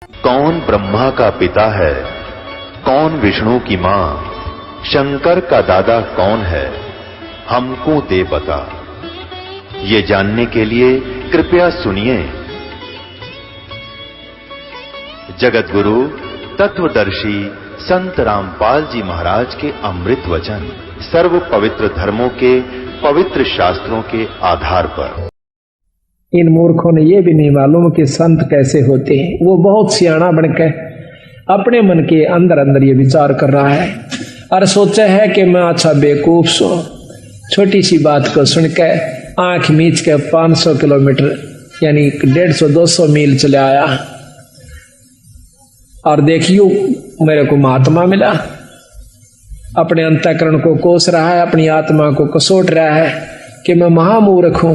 कौन ब्रह्मा का पिता है, कौन विष्णु की मां, शंकर का दादा कौन है, हमको दे बता। ये जानने के लिए कृपया सुनिए। जगत गुरु तत्वदर्शी संत रामपाल जी महाराज के अमृत वचन सर्व पवित्र धर्मों के पवित्र शास्त्रों के आधार पर। इन मूर्खों ने यह भी नहीं मालूम कि संत कैसे होते हैं। वो बहुत सियाना बनकर अपने मन के अंदर अंदर ये विचार कर रहा है और सोचा है कि मैं अच्छा बेवकूफ सो छोटी सी बात को सुनकर आंख मीच के 500 किलोमीटर यानी 150-200 मील चले आया और देखियो मेरे को महात्मा मिला। अपने अंतःकरण को कोस रहा है, अपनी आत्मा को कसोट रहा है कि मैं महामूर्ख हूं,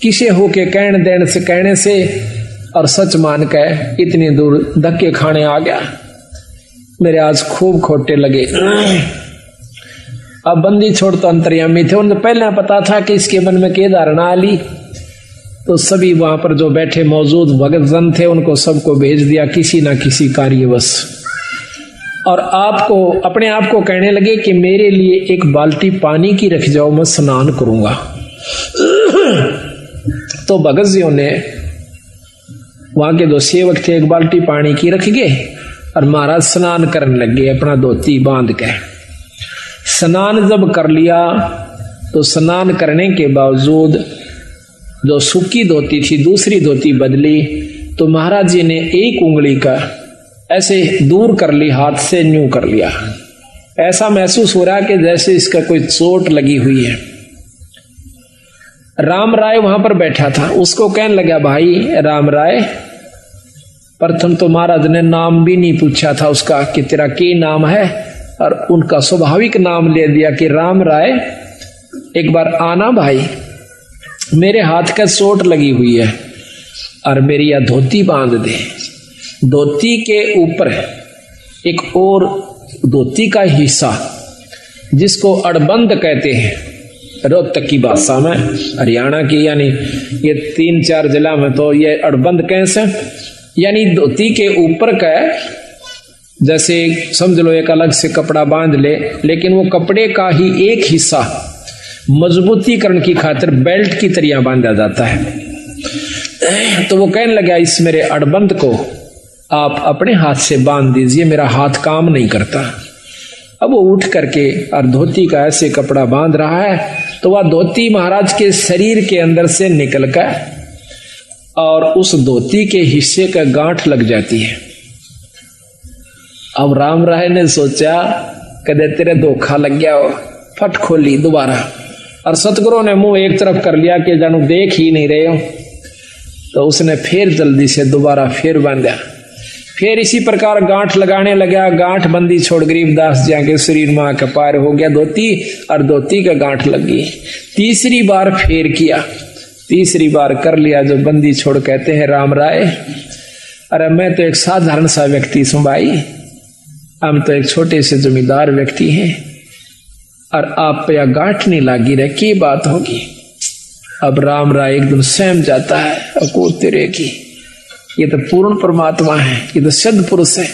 किसे होके कहने से और सच मान के इतनी दूर धक्के खाने आ गया। मेरे आज खूब खोटे लगे। अब बंदी छोड़ तो अंतर्यामी थे, उन्हें पहले पता था कि इसके मन में क्या धारणा आली, तो सभी वहां पर जो बैठे मौजूद भगत जन थे उनको सबको भेज दिया किसी ना किसी कार्यवश, और आपको अपने आप को कहने लगे कि मेरे लिए एक बाल्टी पानी की रख जाओ, मैं स्नान करूंगा। तो भगत जियों ने वहां के दो सेवक थे, एक बाल्टी पानी की रख गए और महाराज स्नान करने लगे अपना धोती बांध के। स्नान जब कर लिया तो स्नान करने के बावजूद जो सूखी धोती थी दूसरी धोती बदली, तो महाराज जी ने एक उंगली का ऐसे दूर कर ली, हाथ से न्यू कर लिया। ऐसा महसूस हो रहा कि जैसे इसका कोई चोट लगी हुई है। राम राय वहां पर बैठा था, उसको कहने लगा, भाई राम राय, प्रथम तो महाराज ने नाम भी नहीं पूछा था उसका कि तेरा क्या नाम है, और उनका स्वाभाविक नाम ले दिया कि राम राय, एक बार आना भाई, मेरे हाथ का चोट लगी हुई है और मेरी यह धोती बांध दे। धोती के ऊपर एक और धोती का हिस्सा जिसको अड़बंद कहते हैं रोहतक की भाषा में, हरियाणा की, यानी ये 3-4 जिला में तो ये अड़बंद कैसे, यानी धोती के ऊपर का जैसे समझ लो एक अलग से कपड़ा बांध ले, लेकिन वो कपड़े का ही एक हिस्सा मजबूतीकरण की खातिर बेल्ट की तरह बांधा जाता है। तो वो कहने लगा, इस मेरे अड़बंद को आप अपने हाथ से बांध दीजिए, मेरा हाथ काम नहीं करता। अब वो उठ करके और धोती का ऐसे कपड़ा बांध रहा है, तो वह धोती महाराज के शरीर के अंदर से निकल कर और उस धोती के हिस्से का गांठ लग जाती है। अब राम राय ने सोचा कदे तेरे धोखा लग गया हो, फट खोली दोबारा, और सतगुरु ने मुंह एक तरफ कर लिया कि जानू देख ही नहीं रहे हो। तो उसने फिर जल्दी से दोबारा फिर बांधा, फिर इसी प्रकार गांठ लगाने लगा। गांठ बंदी छोड़ गरीबदास जी के शरीर में आकर पार हो गया धोती, और धोती का गांठ लग गई। तीसरी बार फिर किया, तीसरी बार कर लिया। जो बंदी छोड़ कहते हैं, राम राय, अरे मैं तो एक साधारण सा व्यक्ति हूं भाई, हम तो एक छोटे से जमींदार व्यक्ति हैं, और आप पे यह गांठ नहीं लागी रहे, की बात होगी। अब राम राय एकदम सहम जाता है, और तेरे की ये तो पूर्ण परमात्मा है, ये तो सिद्ध पुरुष है,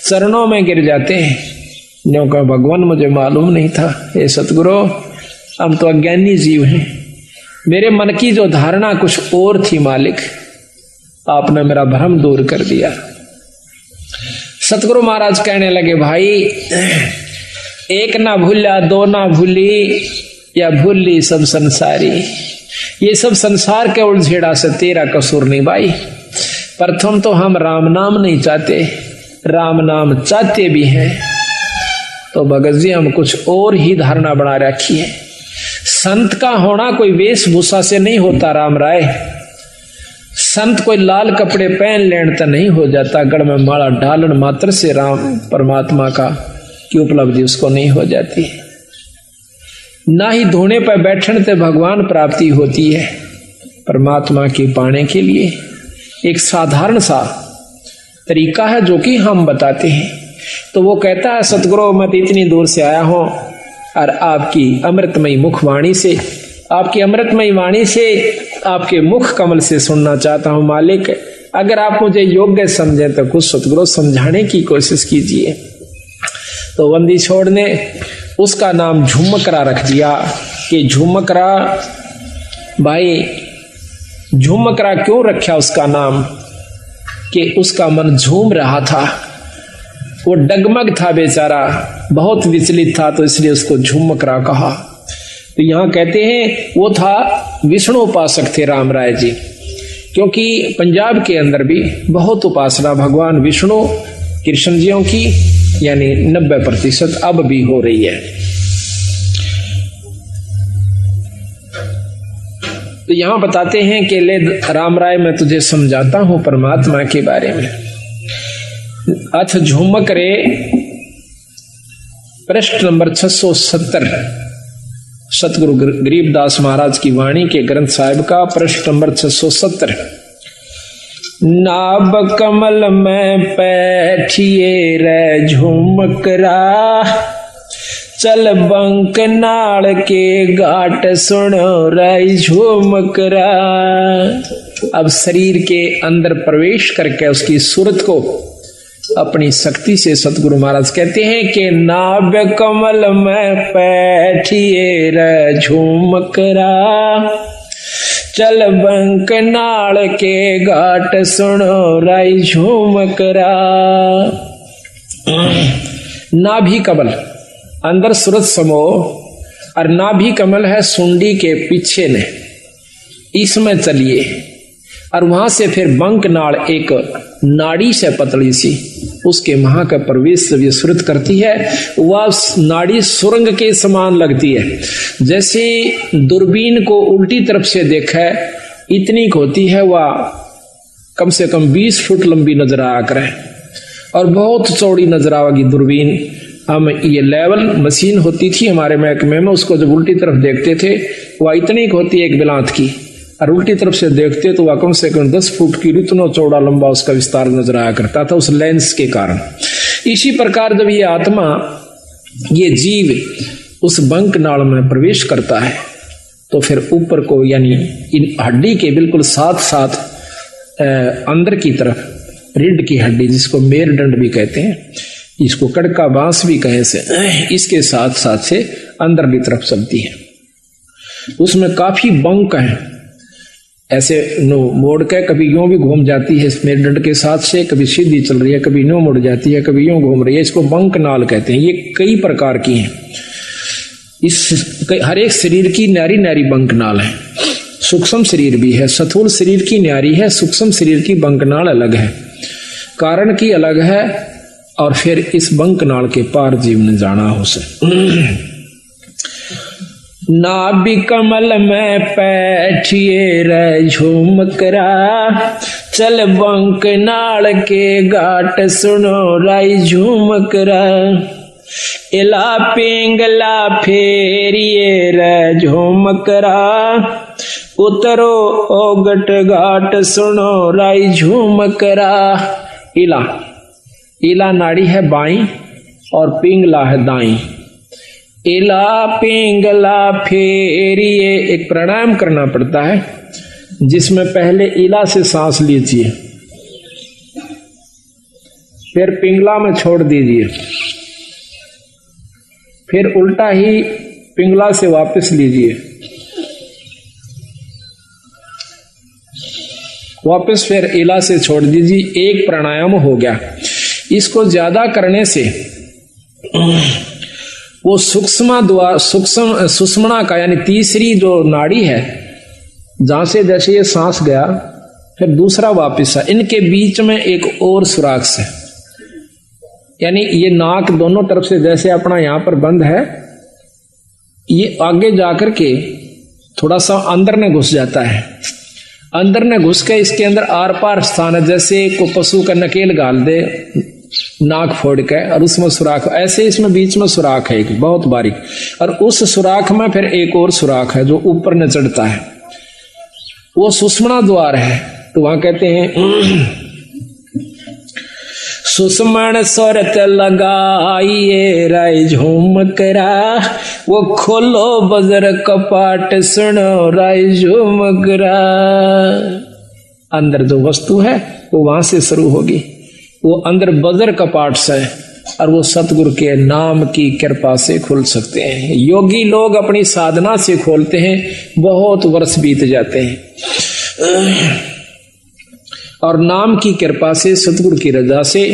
चरणों में गिर जाते हैं। न्यों का भगवान मुझे मालूम नहीं था, हे सतगुरु हम तो अज्ञानी जीव हैं, मेरे मन की जो धारणा कुछ और थी मालिक, आपने मेरा भ्रम दूर कर दिया। सतगुरु महाराज कहने लगे, भाई एक ना भूला दो ना भूली, या भूली सब संसारी। ये सब संसार के उलझेड़ा से तेरा कसूर नहीं भाई। प्रथम तो हम राम नाम नहीं चाहते, राम नाम चाहते भी हैं तो भगत जी हम कुछ और ही धारणा बना रखी है। संत का होना कोई वेशभूषा से नहीं होता राम राय, संत कोई लाल कपड़े पहन लेने तो नहीं हो जाता, गढ़ में माला डालन मात्र से राम परमात्मा का की उपलब्धि उसको नहीं हो जाती, ना ही धोने पर बैठने से भगवान प्राप्ति होती है। परमात्मा की पाने के लिए एक साधारण सा तरीका है जो कि हम बताते हैं। तो वो कहता है, सतगुरु मैं इतनी दूर से आया हूं और आपकी अमृतमयी मुखवाणी से, आपकी अमृतमयी वाणी से, आपके मुख कमल से सुनना चाहता हूं मालिक, अगर आप मुझे योग्य समझे तो कुछ सतगुरु समझाने की कोशिश कीजिए। तो बंदी छोड़ ने उसका नाम झुमकरा रख दिया कि झुमकरा। भाई झुमकरा क्यों रखा उसका नाम? कि उसका मन झूम रहा था, वो डगमग था बेचारा, बहुत विचलित था, तो इसलिए उसको झुमकरा कहा। तो यहां कहते हैं वो था विष्णु उपासक थे राम राय जी, क्योंकि पंजाब के अंदर भी बहुत उपासना भगवान विष्णु कृष्ण जियों की यानी 90% अब भी हो रही है। तो यहां बताते हैं कि ले राम राय मैं तुझे समझाता हूं परमात्मा के बारे में। अथ झुमकरे पृष्ठ नंबर 670 सतगुरु गरीबदास महाराज की वाणी के ग्रंथ साहिब का पृष्ठ नंबर 670। नाभ कमल में बैठिए रे झुमकरा, चल बंक नाल के घाट सुनो रे झुमकरा। अब शरीर के अंदर प्रवेश करके उसकी सूरत को अपनी शक्ति से सतगुरु महाराज कहते हैं कि नाभ कमल में बैठिए रे झुमकरा, चल बंक नाल के घाट सुनो रे झुमकरा। नाभि कमल अंदर सूरत समो और नाभि कमल है सुंडी के पीछे ने, इसमें चलिए और वहां से फिर बंक नाड़ एक नाड़ी से पतली सी उसके महा का प्रवेश जब ये सुरत करती है वह नाड़ी सुरंग के समान लगती है। जैसे दूरबीन को उल्टी तरफ से देखा इतनी होती है, वह कम से कम 20 फुट लंबी नजर आया करे और बहुत चौड़ी नजर आवेगी दूरबीन। हम ये लेवल मशीन होती थी हमारे महकमे में, उसको जब उल्टी तरफ देखते थे वह इतनी होती है एक बिलात की, और उल्टी तरफ से देखते तो वह कम से कम 10 फुट की इतना चौड़ा लंबा उसका विस्तार नजर आया करता था उस लेंस के कारण। इसी प्रकार जब ये आत्मा ये जीव उस बंक नाल में प्रवेश करता है तो फिर ऊपर को यानी इन हड्डी के बिल्कुल साथ साथ अंदर की तरफ रीढ़ की हड्डी जिसको मेरुदंड भी कहते हैं, इसको कड़का बांस भी कहे से, इसके साथ साथ से अंदर की तरफ चलती है। उसमें काफी बंक है, ऐसे नो मोड़ के कभी यूं भी घूम जाती है मेरुदंड के साथ से, कभी सीधी चल रही है, कभी यूं मुड़ जाती है, कभी यूं घूम रही है, इसको बंक नाल कहते हैं। ये कई प्रकार की हैं। इस हर एक शरीर की न्यारी न्यारी बंक नाल है। सूक्ष्म शरीर भी है, स्थूल शरीर की न्यारी है, सूक्ष्म शरीर की बंक नाल अलग है, कारण की अलग है, और फिर इस बंक नाल के पार जीव ने जाना हो से। नाभि कमल में बैठिए रे झुमकरा, चल बंक नाल के घाट सुनो रे झुमकरा। इला पिंगला फेरिए रे झुमकरा, उतरो ओगट घाट सुनो रे झुमकरा। इला इला नाड़ी है बाई और पिंगला है दाई। इला पिंगला फेरिए एक प्राणायाम करना पड़ता है जिसमें पहले इला से सांस लीजिए, फिर पिंगला में छोड़ दीजिए, फिर उल्टा ही पिंगला से वापस लीजिए, वापस फिर इला से छोड़ दीजिए। एक प्राणायाम हो गया। इसको ज्यादा करने से वो सुषुम्ना का यानी तीसरी जो नाड़ी है जहां से जैसे ये सांस गया फिर दूसरा वापस है, इनके बीच में एक और सुराख से, यानी ये नाक दोनों तरफ से जैसे अपना यहां पर बंद है, ये आगे जाकर के थोड़ा सा अंदर में घुस जाता है। अंदर में घुस के इसके अंदर आर पार स्थान है, जैसे को पशु का नकेल गाल दे नाक फोड़ के और उसमें सुराख, ऐसे इसमें बीच में सुराख है एक बहुत बारीक, और उस सुराख में फिर एक और सुराख है जो ऊपर न चढ़ता है, वो सुषुम्ना द्वार है। तो वहां कहते हैं सुषुम्न स्वरत लगाइए रे झुमकरा, वो खोलो बजर कपाट सुनो रे झुमकरा। अंदर जो वस्तु है वो वहां से शुरू होगी। वो अंदर बजर कपाट से और वो सतगुरु के नाम की कृपा से खुल सकते हैं। योगी लोग अपनी साधना से खोलते हैं, बहुत वर्ष बीत जाते हैं और नाम की कृपा से, सतगुरु की रजा से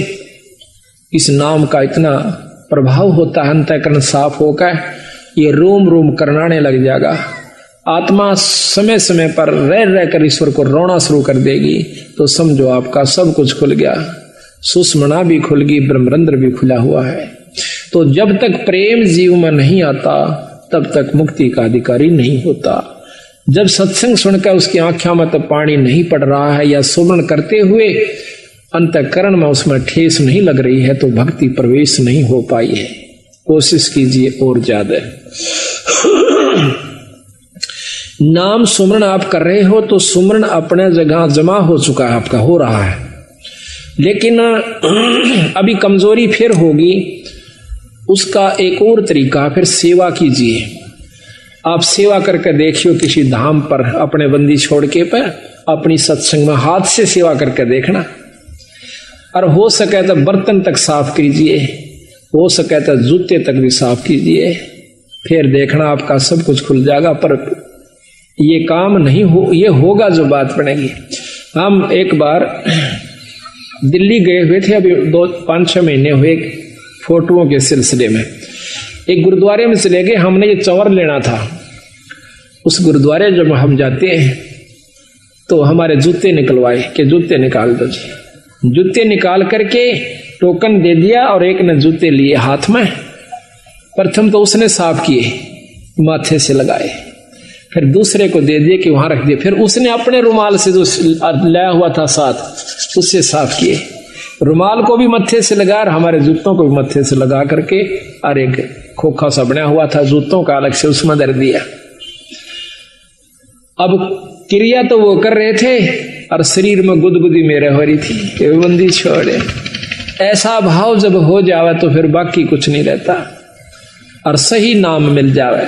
इस नाम का इतना प्रभाव होता है, अंतःकरण साफ होकर ये रोम रोम करनाने लग जाएगा। आत्मा समय समय पर रह रहकर ईश्वर को रोना शुरू कर देगी तो समझो आपका सब कुछ खुल गया, सुषमना भी खुल गई, ब्रह्मरंध्र भी खुला हुआ है। तो जब तक प्रेम जीव में नहीं आता तब तक मुक्ति का अधिकारी नहीं होता। जब सत्संग सुनकर उसकी आंखों में तो पानी नहीं पड़ रहा है या सुमरण करते हुए अंतःकरण में उसमें ठेस नहीं लग रही है तो भक्ति प्रवेश नहीं हो पाई है। कोशिश कीजिए और ज्यादा। नाम सुमरण आप कर रहे हो तो सुमरण अपने जगह जमा हो चुका है, आपका हो रहा है, लेकिन अभी कमजोरी फिर होगी। उसका एक और तरीका, फिर सेवा कीजिए। आप सेवा करके देखियो किसी धाम पर अपने बंदी छोड़ के पर अपनी सत्संग में हाथ से सेवा करके देखना, और हो सके तो बर्तन तक साफ कीजिए, हो सके तो जूते तक भी साफ कीजिए, फिर देखना आपका सब कुछ खुल जाएगा। पर ये काम नहीं हो, ये होगा जो बात बनेगी। हम एक बार दिल्ली गए हुए थे, अभी 5-6 महीने हुए, फोटोओं के सिलसिले में एक गुरुद्वारे में चले गए। हमने ये चंवर लेना था। उस गुरुद्वारे जब हम जाते हैं तो हमारे जूते निकलवाए कि जूते निकाल दो जी। जूते निकाल करके टोकन दे दिया और एक ने जूते लिए हाथ में। प्रथम तो उसने साफ किए, माथे से लगाए, फिर दूसरे को दे दिए कि वहां रख दिए, फिर उसने अपने रुमाल से जो लाया हुआ था साथ उससे साफ किए। रुमाल को भी मत्थे से लगा और हमारे जूतों को भी मत्थे से लगा करके, और एक खोखा सा बना हुआ था जूतों का अलग से, उसमें धर दिया। अब क्रिया तो वो कर रहे थे और शरीर में गुदगुदी मेरे हो रही थी कि बंदी छोड़े। ऐसा भाव जब हो जावे तो फिर बाकी कुछ नहीं रहता और सही नाम मिल जावे।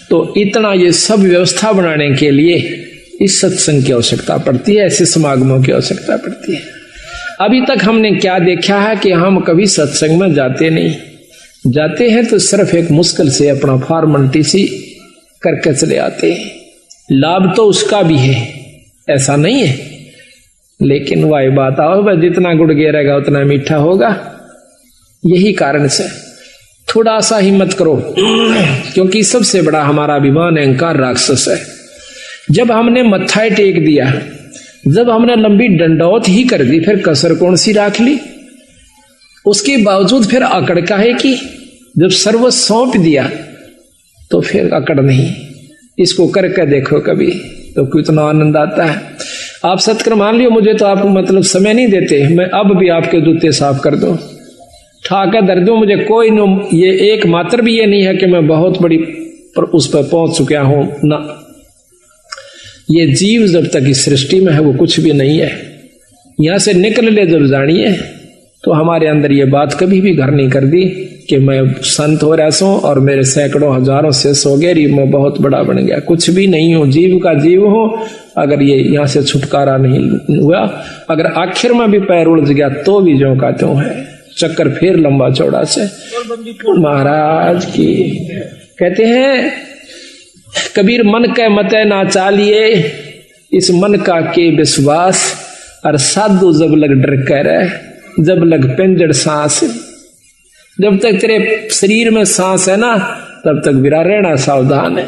तो इतना ये सब व्यवस्था बनाने के लिए इस सत्संग की आवश्यकता पड़ती है, ऐसे समागमों की आवश्यकता पड़ती है। अभी तक हमने क्या देखा है कि हम कभी सत्संग में जाते नहीं, जाते हैं तो सिर्फ एक मुश्किल से अपना फॉर्मेलिटी सी करके चले आते हैं। लाभ तो उसका भी है, ऐसा नहीं है, लेकिन वही बात आओ, जितना गुड़ गिरेगा उतना मीठा होगा। यही कारण से थोड़ा सा हिम्मत करो, क्योंकि सबसे बड़ा हमारा अभिमान अहंकार राक्षस है। जब हमने मत्था टेक दिया, जब हमने लंबी डंडौत ही कर दी, फिर कसर कौन सी राख ली? उसके बावजूद फिर अकड़ काहे की? जब सर्व सौंप दिया तो फिर अकड़ नहीं। इसको करके देखो कभी तो कितना आनंद आता है। आप सत्कर मान लियो, मुझे तो आप मतलब समय नहीं देते, मैं अब भी आपके जूते साफ कर दूं, ठाका दर दूं, मुझे कोई न, ये एक मात्र भी ये नहीं है कि मैं बहुत बड़ी पर उस पर पहुंच चुका हूं ना। ये जीव जब तक इस सृष्टि में है वो कुछ भी नहीं है। यहां से निकल ले जब जानिए तो हमारे अंदर ये बात कभी भी घर नहीं कर दी कि मैं संत हो रहा सो और मेरे सैकड़ों हजारों से सो गए, मैं बहुत बड़ा बन गया। कुछ भी नहीं हो, जीव का जीव हो। अगर ये यहाँ से छुटकारा नहीं हुआ, अगर आखिर में भी पैर उलझ गया तो भी जो का त्यों है, चक्कर फिर लंबा चौड़ा से। महाराज की कहते हैं कबीर, मन के मते ना चालिए, इस मन का के विश्वास, और साधु जब लग डर कर, जब लग पिंजड़ सांस। जब तक तेरे शरीर में सांस है ना तब तक विरा रहना सावधान है।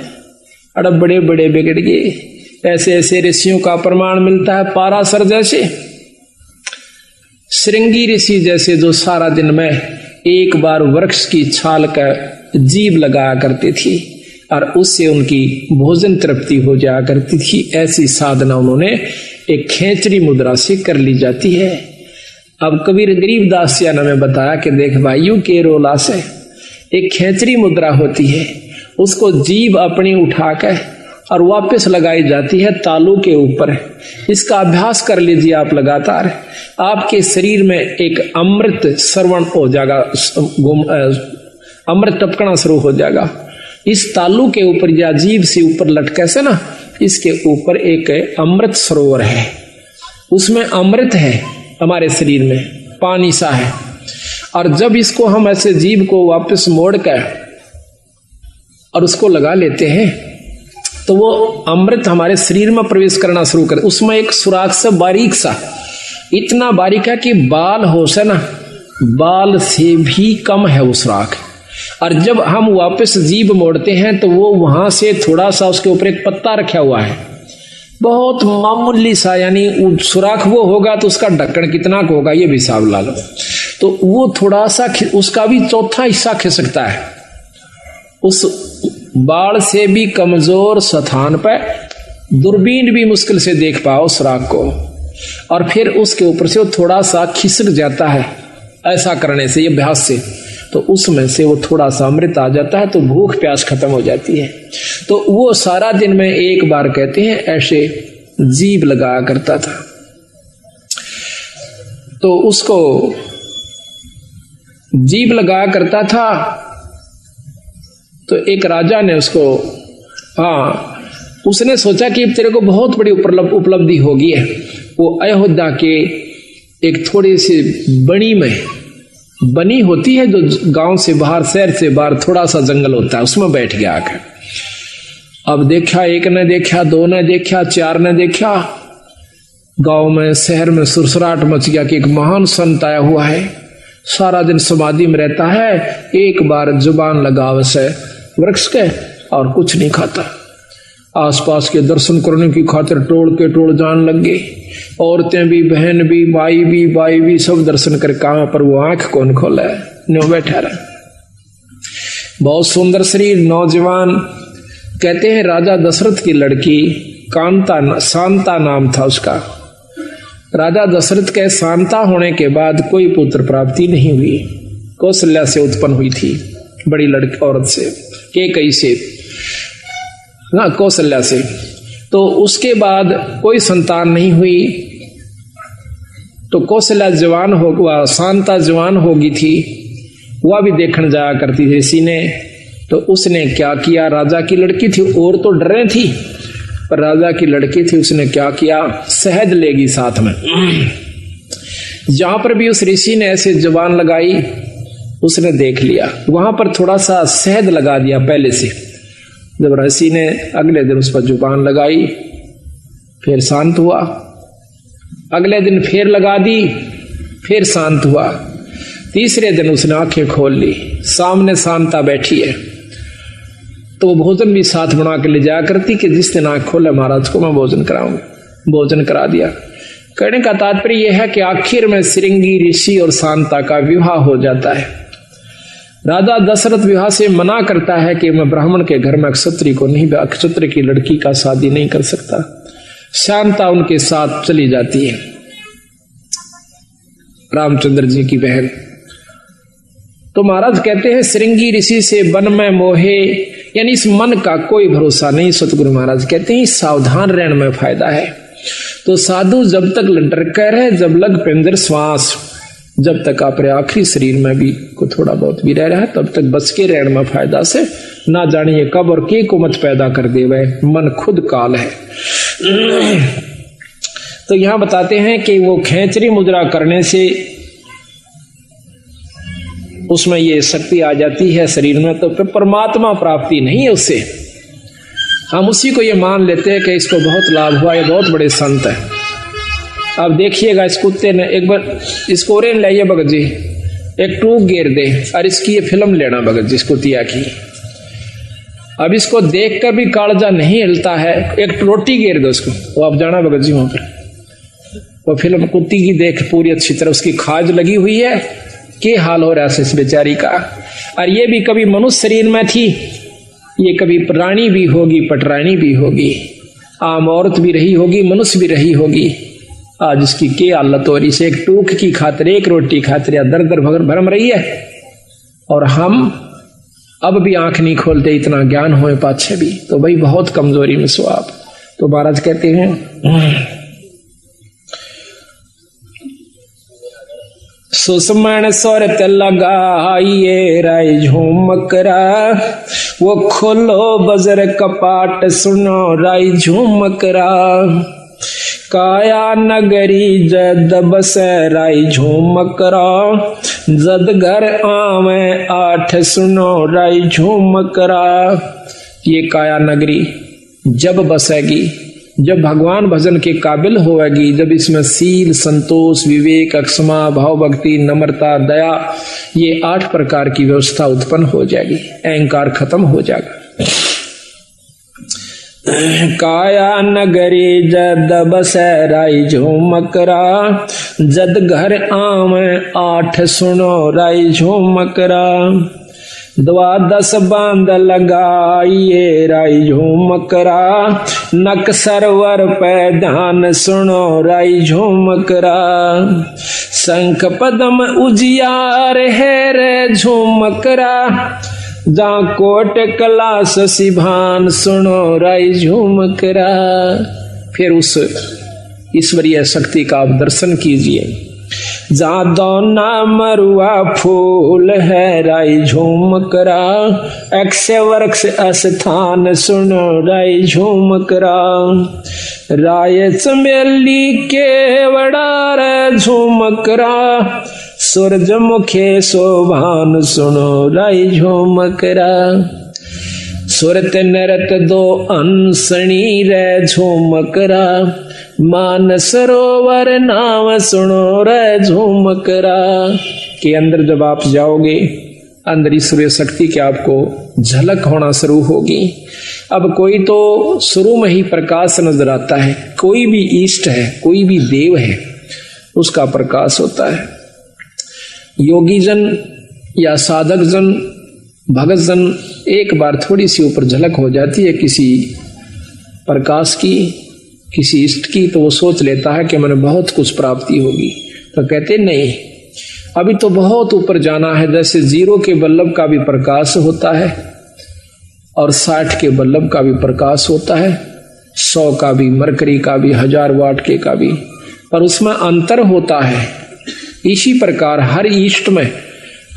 अड़ बड़े बड़े बिगड़ गए, ऐसे ऐसे ऋषियों का प्रमाण मिलता है। पाराशर जैसे, श्रृंगी ऋषि जैसे, जो सारा दिन में एक बार वृक्ष की छाल का जीभ लगाया करती थी और उससे उनकी भोजन तृप्ति हो जाया करती थी। ऐसी साधना उन्होंने एक खेचरी मुद्रा से कर ली जाती है। अब कबीर गरीबदास जी ने बताया कि देख भाइयों के रोला से एक खेचरी मुद्रा होती है, उसको जीभ अपनी उठाकर और वापस लगाई जाती है तालू के ऊपर। इसका अभ्यास कर लीजिए आप लगातार, आपके शरीर में एक अमृत श्रवण हो जाएगा, अमृत टपकना शुरू हो जाएगा। इस तालू के ऊपर या जीभ से ऊपर लटके से ना इसके ऊपर एक अमृत सरोवर है, उसमें अमृत है हमारे शरीर में, पानी सा है। और जब इसको हम ऐसे जीभ को वापस मोड़ कर और उसको लगा लेते हैं तो वो अमृत हमारे शरीर में प्रवेश करना शुरू कर, उसमें एक सुराख सा बारीक सा, इतना बारीक है कि बाल हो से ना, बाल से भी कम है वो सुराख। और जब हम वापस जीभ मोड़ते हैं तो वो वहां से थोड़ा सा, उसके ऊपर एक पत्ता रखा हुआ है बहुत मामूली सा, यानी सुराख वो होगा तो उसका ढक्कन कितना होगा ये भी हिसाब ला लो। तो वो थोड़ा सा, उसका भी चौथा हिस्सा खिसकता है उस बाढ़ से भी कमजोर स्थान पर, दूरबीन भी मुश्किल से देख पाओ सुराख को। और फिर उसके ऊपर से वो थोड़ा सा खिसक जाता है ऐसा करने से, ये अभ्यास से, तो उसमें से वो थोड़ा सा अमृत आ जाता है, तो भूख प्यास खत्म हो जाती है। तो वो सारा दिन में एक बार कहते हैं ऐसे जीभ लगाया करता था। तो उसको जीभ लगाया करता था। तो एक राजा ने उसको, उसने सोचा कि तेरे को बहुत बड़ी उपलब्धि होगी है। वो अयोध्या के एक थोड़ी सी बनी होती है जो गांव से बाहर, शहर से बाहर थोड़ा सा जंगल होता है, उसमें बैठ गया आकर। अब देखा, एक ने देखा, दो ने देखा, चार ने देखा, गांव में शहर में सुरसराट मच गया कि एक महान संत आया हुआ है, सारा दिन समाधि में रहता है, एक बार जुबान लगाव से वृक्ष के और कुछ नहीं खाता। आसपास के दर्शन करने की खातिर टोल जान लग गए, औरतें भी, बहन भी, बाई भी सब दर्शन कर कहां पर वो आंख कौन खोला है, न्यों बैठा रहा। बहुत सुंदर शरीर, नौजवान। कहते हैं राजा दशरथ की लड़की कांता, शांता नाम था उसका। राजा दशरथ के शांता होने के बाद कोई पुत्र प्राप्ति नहीं हुई। कौशल्या से उत्पन्न हुई थी, बड़ी लड़की औरत से, कैकेयी से, ना कौशल्या से। तो उसके बाद कोई संतान नहीं हुई। तो कौशल्या जवान हो, शांता जवान होगी थी, वह भी देखने जाया करती थी ऋषि ने। तो उसने क्या किया, राजा की लड़की थी, और तो डर रही थी, पर राजा की लड़की थी, उसने क्या किया, शहद लेगी साथ में। जहां पर भी उस ऋषि ने ऐसे जबान लगाई, उसने देख लिया, वहां पर थोड़ा सा शहद लगा दिया पहले से। जब ऋषि ने अगले दिन उस पर जुबान लगाई, फिर शांत हुआ। अगले दिन फिर लगा दी, फिर शांत हुआ। तीसरे दिन उसने आंखें खोल ली, सामने शांता बैठी है। तो वो भोजन भी साथ बना के ले जाया करती कि जिस दिन आंख खोले महाराज को मैं भोजन कराऊंगा। भोजन करा दिया। कहने का तात्पर्य यह है कि आखिर में श्रृंगी ऋषि और शांता का विवाह हो जाता है। राजा दशरथ विवाह से मना करता है कि मैं ब्राह्मण के घर में क्षत्रिय को नहीं, क्षत्रिय की लड़की का शादी नहीं कर सकता। शांता उनके साथ चली जाती है, रामचंद्र जी की बहन। तो महाराज कहते हैं श्रृंगी ऋषि से वन में मोहे, यानी इस मन का कोई भरोसा नहीं। सतगुरु महाराज कहते हैं सावधान रहने में फायदा है। तो साधु जब तक लटक रहे, जब लग पिंजर श्वास, जब तक अपने आखिरी शरीर में भी को थोड़ा बहुत भी रह रहा है, तब तक बच के रहने में फायदा से। ना जानिए कब और के को मत पैदा कर दे, वह मन खुद काल है। तो यहां बताते हैं कि वो खेचरी मुद्रा करने से उसमें ये शक्ति आ जाती है शरीर में, तो फिर परमात्मा प्राप्ति नहीं है उससे। हम उसी को ये मान लेते हैं कि इसको बहुत लाभ हुआ, ये बहुत बड़े संत है। अब देखिएगा, इस कुत्ते ने एक बार इसको रेन लाइए भगत जी, एक टूक गेर दे, और इसकी ये फिल्म लेना भगत जी, इस कुतिया की। अब इसको देख कर भी कालजा नहीं हिलता है, एक रोटी गेर दो उसको, वो आप जाना भगत जी वहां पर। वो फिल्म कुत्ती की देख पूरी अच्छी तरह, उसकी खाज लगी हुई है, के हाल हो रहा है इस बेचारी का। और ये भी कभी मनुष्य शरीर में थी, ये कभी प्राणी भी होगी, पटरानी भी होगी, आम औरत भी रही होगी, मनुष्य भी रही होगी। आज इसकी के हालत हो रही से, एक टूक की खातिर, एक रोटी खातिर दर दर भरम रही है। और हम अब भी आंख नहीं खोलते, इतना ज्ञान होए पाछे भी, तो भाई बहुत कमजोरी में सो आप। तो महाराज कहते हैं सुषमण स्वरत लगाइए राय झूमकरा, वो खोलो बजर कपाट सुनो राई झूमकरा, काया नगरी जद बसे राई झूमकरा, जद घर आवे आठ सुनो राई झूमकरा। ये काया नगरी जब बसेगी, जब भगवान भजन के काबिल होगी, जब इसमें सील, संतोष, विवेक, अक्षमा, भाव, भक्ति, नम्रता, दया, ये 8 प्रकार की व्यवस्था उत्पन्न हो जाएगी, अहंकार खत्म हो जाएगा। काया नगरी जद बसे राई झूमकरा, जद घर आवे 8 सुनो राई झूमकरा, 12 बांध लगाइए राई झूमकरा, नक सरवर पे ध्यान सुनो राई झूमकरा, शंख पदम उजियार है रे झूमकरा, जा कोट कलास सिभान सुनो राई झूमकरा। फिर उस ईश्वरीय शक्ति का आप दर्शन कीजिए। जा दोना मरुआ फूल है राई झूमकरा, अक्षय वृक्ष स्थान सुनो राई झूमकरा, राय चमेली केवड़ा रे झूमकरा, सूरजमुखे शोभान सुनो राई झूमकरा, सुरत नरत दो अंसणी रे झूमकरा, मान सरोवर नाम सुनो रे झूमकरा। के अंदर जब आप जाओगे, अंदर ईश्वरीय शक्ति की आपको झलक होना शुरू होगी। अब कोई तो शुरू में ही प्रकाश नजर आता है, कोई भी इष्ट है, कोई भी देव है, उसका प्रकाश होता है। योगी जन या साधक जन, भगत जन, एक बार थोड़ी सी ऊपर झलक हो जाती है किसी प्रकाश की, किसी इष्ट की, तो वो सोच लेता है कि मैंने बहुत कुछ प्राप्ति होगी। तो कहते नहीं, अभी तो बहुत ऊपर जाना है। जैसे 0 के बल्लभ का भी प्रकाश होता है और 60 के बल्लभ का भी प्रकाश होता है, 100 का भी, मरकरी का भी, 1000 वाट के का भी, पर उसमें अंतर होता है। इसी प्रकार हर ईष्ट में,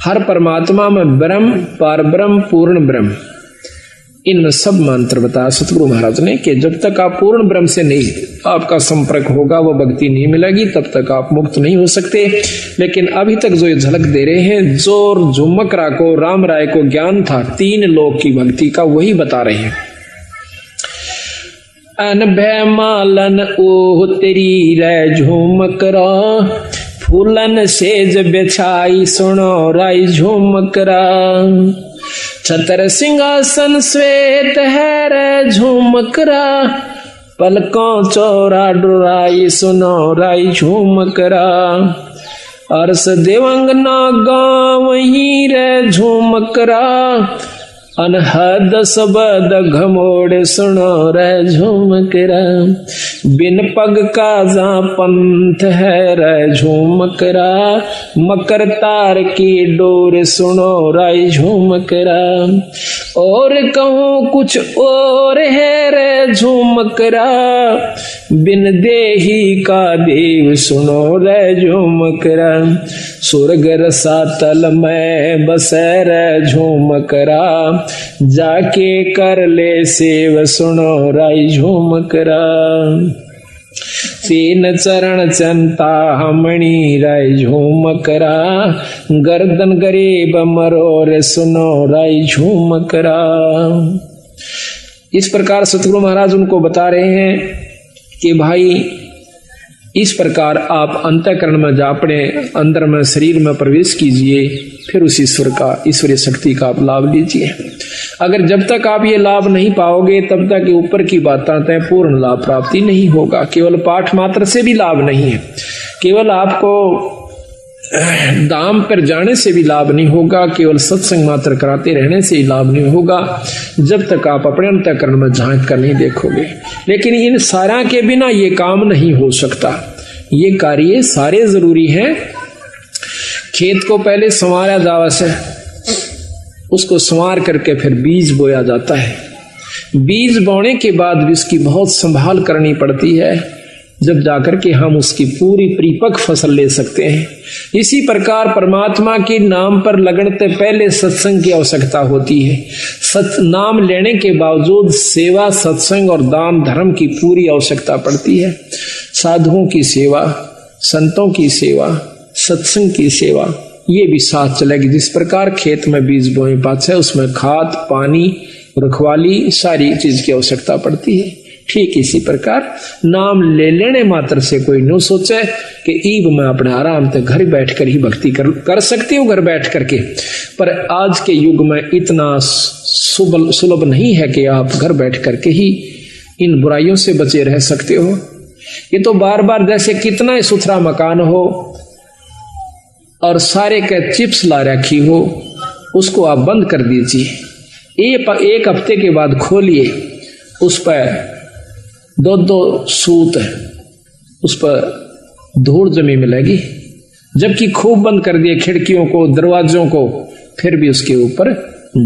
हर परमात्मा में ब्रह्म, पारब्रह्म, पूर्ण ब्रह्म, इन सब मंत्र बताया सतगुरु महाराज ने कि जब तक आप पूर्ण ब्रह्म से नहीं आपका संपर्क होगा, वो भक्ति नहीं मिलेगी, तब तक आप मुक्त नहीं हो सकते। लेकिन अभी तक जो ये झलक दे रहे हैं, जो झुमकरा को, राम राय को ज्ञान था 3 लोक की भक्ति का, वही बता रहे हैं। अनभय मालन ओ तेरी रे झुमकरा, फूलन सेज बिछाई सुनो राई झूमकरा, छतर सिंहासन श्वेत है रे झूमकरा, पलकों चौरा डुराई सुनो राई झूमकरा, अरस देवंगना गाँव ही रे झूमकरा, अनहद सबद घमोड़ सुनो रे झूमकरा, बिन पग का जा पंथ है रे झूमकरा, मकर तार की डोर सुनो राई झूमकरा, और कहूँ कुछ और है रे झूमकरा, बिन देही का देव सुनो रे झूमकरा, स्वर्ग रसातल में बसे रे झूमकरा, जाके कर ले सेव सुनो राई झूमकरा, तीन चरण चंता हमणी राई झूमकरा, गर्दन गरीब मरोर सुनो राई झूमकरा। इस प्रकार सतगुरु महाराज उनको बता रहे हैं कि भाई इस प्रकार आप अंतःकरण में जा, अपने अंदर में, शरीर में प्रवेश कीजिए, फिर उस ईश्वर का, ईश्वरीय शक्ति का आप लाभ लीजिए। अगर जब तक आप ये लाभ नहीं पाओगे, तब तक ऊपर की बातें तय पूर्ण लाभ प्राप्ति नहीं होगा। केवल पाठ मात्र से भी लाभ नहीं है, केवल आपको धाम पर जाने से भी लाभ नहीं होगा, केवल सत्संग मात्र कराते रहने से ही लाभ नहीं होगा, जब तक आप अपने अंतःकरण में झांक कर नहीं देखोगे। लेकिन इन सारा के बिना ये काम नहीं हो सकता। ये कार्य सारे जरूरी हैं। खेत को पहले संवारा जावा से, उसको संवार करके फिर बीज बोया जाता है। बीज बोने के बाद भी उसकी बहुत संभाल करनी पड़ती है, जब जाकर के हम उसकी पूरी परिपक्व फसल ले सकते हैं। इसी प्रकार परमात्मा के नाम पर लगने से पहले सत्संग की आवश्यकता होती है। नाम लेने के बावजूद सेवा, सत्संग और दान धर्म की पूरी आवश्यकता पड़ती है। साधुओं की सेवा, संतों की सेवा, सत्संग की सेवा, ये भी साथ चलेगी। जिस प्रकार खेत में बीज बोए पाछे उसमें खाद, पानी, रखवाली, सारी चीज की आवश्यकता पड़ती है। ठीक इसी प्रकार नाम ले लेने मात्र से कोई न सोचे कि ईब मैं अपने आराम से घर बैठकर ही भक्ति कर सकती हूँ घर बैठ करके। पर आज के युग में इतना सुलभ नहीं है कि आप घर बैठ करके ही इन बुराइयों से बचे रह सकते हो। ये तो बार बार जैसे कितना ही सुथरा मकान हो और सारे के चिप्स ला रखी हो, उसको आप बंद कर दीजिए। एक हफ्ते के बाद खोलिए, उस पर दो सूत उस पर धूल जमी मिलेगी। जबकि खूब बंद कर दिए खिड़कियों को, दरवाजों को, फिर भी उसके ऊपर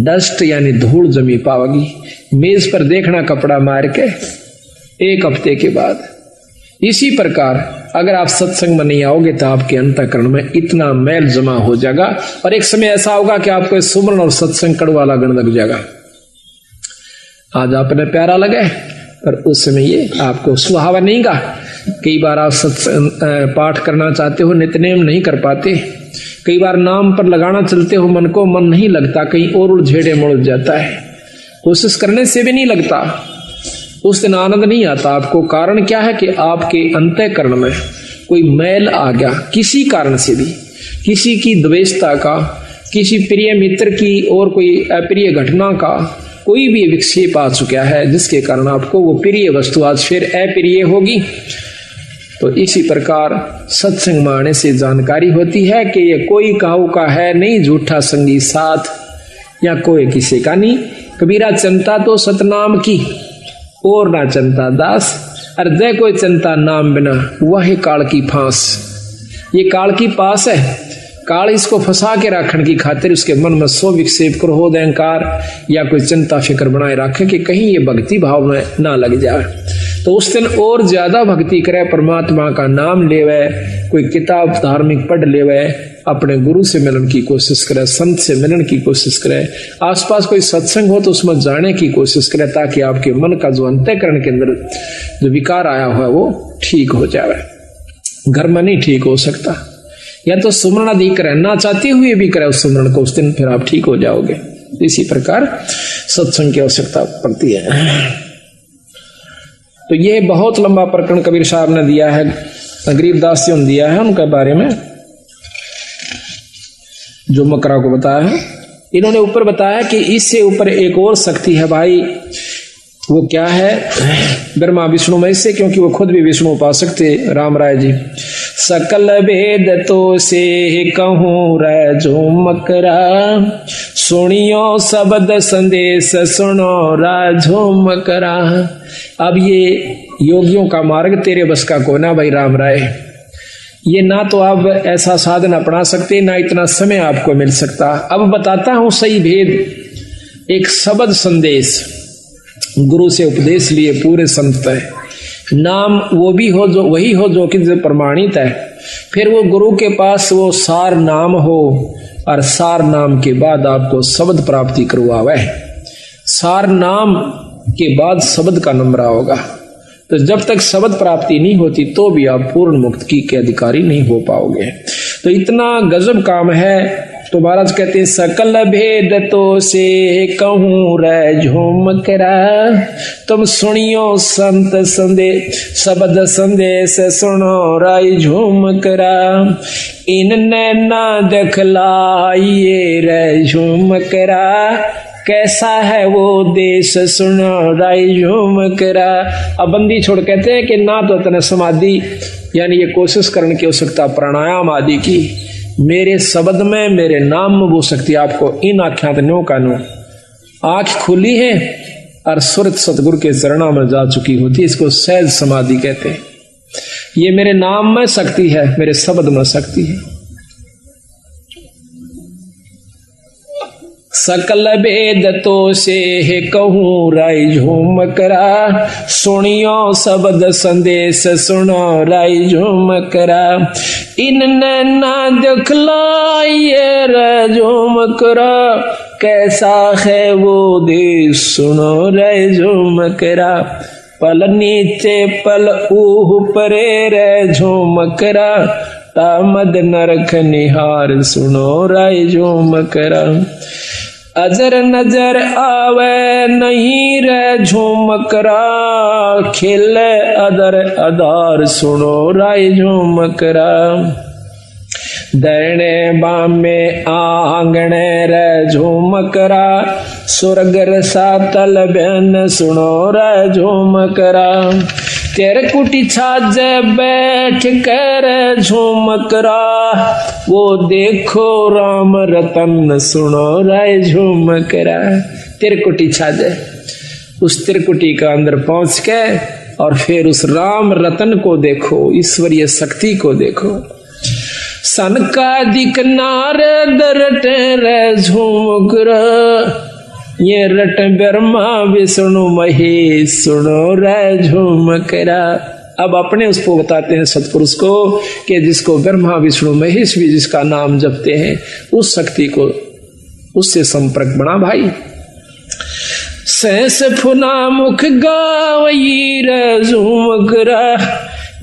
डस्ट यानी धूल जमी पाओगी। मेज पर देखना कपड़ा मार के एक हफ्ते के बाद। इसी प्रकार अगर आप सत्संग में नहीं आओगे तो आपके अंतःकरण में इतना मैल जमा हो जाएगा और एक समय ऐसा होगा कि आपको सुमरण और सत्संग कड़वा लगने लग जाएगा। आज आपने प्यारा लगे पर उस समय ये आपको सुहावा नहीं गा। कई बार आप सत्संग पाठ करना चाहते हो, नित्यनेम नहीं कर पाते। कई बार नाम पर लगाना चलते हो, मन को मन नहीं लगता, कहीं और उलझेड़े मुड़ जाता है। कोशिश करने से भी नहीं लगता, उस दिन आनंद नहीं आता आपको। कारण क्या है कि आपके अंतःकरण में कोई मैल आ गया, किसी कारण से भी, किसी की द्वेषता का, किसी प्रिय मित्र की और कोई अप्रिय घटना का कोई भी विक्षेप आ चुका है, जिसके कारण आपको वो प्रिय वस्तु आज फिर अप्रिय होगी। तो इसी प्रकार सत्संग में आने से जानकारी होती है कि ये कोई काहू का है नहीं, झूठा संगी साथ या कोई किसी का नहीं। कबीरा चिंता तो सतनाम की और ना चिंता दास, और जय कोई चिंता नाम बिना वही काल की फांस। ये काल की पास है। काल इसको फंसा के रखने की खातिर उसके मन में सो विक्षेप, क्रोध, अहंकार या कोई चिंता फिक्र बनाए रखे कि कहीं ये भक्ति भाव में ना लग जाए। तो उस दिन और ज्यादा भक्ति करे, परमात्मा का नाम लेवे, कोई किताब धार्मिक पढ़ लेवे, अपने गुरु से मिलन की कोशिश करे, संत से मिलन की कोशिश करे, आसपास कोई सत्संग हो तो उसमें जाने की कोशिश करे, ताकि आपके मन का जो अंतःकरण के अंदर जो विकार आया हुआ है वो ठीक हो जाए। घर में नहीं ठीक हो सकता, या तो सुमरण आदि करे, ना चाहते हुए भी करे उस सुमरण को, उस दिन फिर आप ठीक हो जाओगे। इसी प्रकार सत्संग की आवश्यकता पड़ती है। तो ये बहुत लंबा प्रकरण कबीर साहब ने दिया है, गरीबदास जी ने दिया है उनके बारे में, जो मकरा को बताया है। इन्होंने ऊपर बताया कि इससे ऊपर एक और शक्ति है भाई, वो क्या है? ब्रह्मा विष्णु में से, क्योंकि वो खुद भी विष्णु उपासक थे राम राय जी। सकल भेद तो से कहूँ रे झुमकरा, सुनियो शब्द संदेश सुनो रा झुमकरा। अब ये योगियों का मार्ग तेरे बस का कोना भाई राम राय। ये ना तो आप ऐसा साधन अपना सकते, ना इतना समय आपको मिल सकता। अब बताता हूं सही भेद। एक शब्द संदेश, गुरु से उपदेश लिए पूरे संत है, नाम वो भी हो जो वही हो जो कि प्रमाणित है। फिर वो गुरु के पास वो सार नाम हो, और सार नाम के बाद आपको शब्द प्राप्ति करवावे। सार नाम के बाद शब्द का नंबरा होगा। तो जब तक शब्द प्राप्ति नहीं होती तो भी आप पूर्ण मुक्ति के अधिकारी नहीं हो पाओगे। तो इतना गजब काम है। तो महाराज कहते हैं सकल भेद तो से कहूँ रे झुमकरा, तुम सुनियो संत संदेश शब्द संदेश सुनो राय झुमकरा। इनने ना दिखलाइए रे झुमकरा, कैसा है वो देश सुनो राय झुमकरा। अब बंदी छोड़ कहते हैं कि ना तो इतने समाधि यानी ये कोशिश करने की आवश्यकता प्राणायाम आदि की, मेरे शब्द में मेरे नाम में वो शक्ति आपको इन आख्यात नो का नो आंख खुली है और सुरत सतगुरु के चरणों में जा चुकी होती, इसको सहज समाधि कहते हैं। ये मेरे नाम में शक्ति है, मेरे शब्द में शक्ति है। सकल वेद तो से है कहूँ राय झूम करा, सुनियो शब्द संदेश सुनो राय झूम करा। इनने ना दिखलाइए रे झूम करा, कैसा है वो देश सुनो राय झूम करा। पल नीचे पल ऊह परे रे झूम करा, तामद नरक निहार सुनो राय झूम करा। अजर नजर आवे नहीं रे झूम करा, खिले अदर अदार सुनो राय झूम करा। दरने बामे आंगणे रे झूम करा, सुरगर सातल बहन सुनो रे झूम करा। तेरे कुटी छाज बैठ कर झूम करा, वो देखो राम रतन सुनो राय झूम करा। तिरकुटी छाज, उस तिरकुटी का अंदर पहुंच के और फिर उस राम रतन को देखो, ईश्वरीय शक्ति को देखो। सन का दिक नार दरट रे झूम करा, ये रट ब्रह्मा विष्णु महेश सुनो रे झूम करा। अब अपने उसको बताते हैं सतपुरुष को कि जिसको ब्रह्मा विष्णु महेश भी जिसका नाम जपते हैं, उस शक्ति को उससे संपर्क बना भाई। सहस फुना मुख गावई रे झूम करा,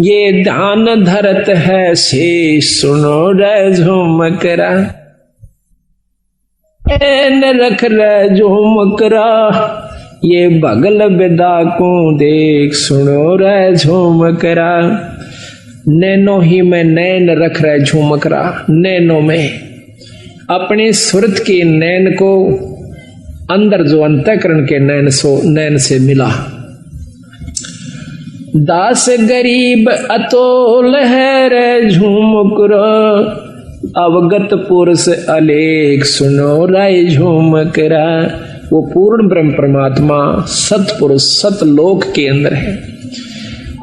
ये ध्यान धरत है शेष सुनो रे झूम करा। न रख रे झूम करा, ये बगल बिदा को देख सुनो रे झूम करा। नैनो ही में नैन रख रहे झूम करा, नैनो में अपने सुरत के नैन को अंदर जो अंतःकरण के नैन से मिला। दास गरीब अतोल है रे झूम करा, अवगत पुरुष अलेख सुनो राय झूम करा। वो पूर्ण ब्रह्म परमात्मा सतपुरुष सतलोक के अंदर है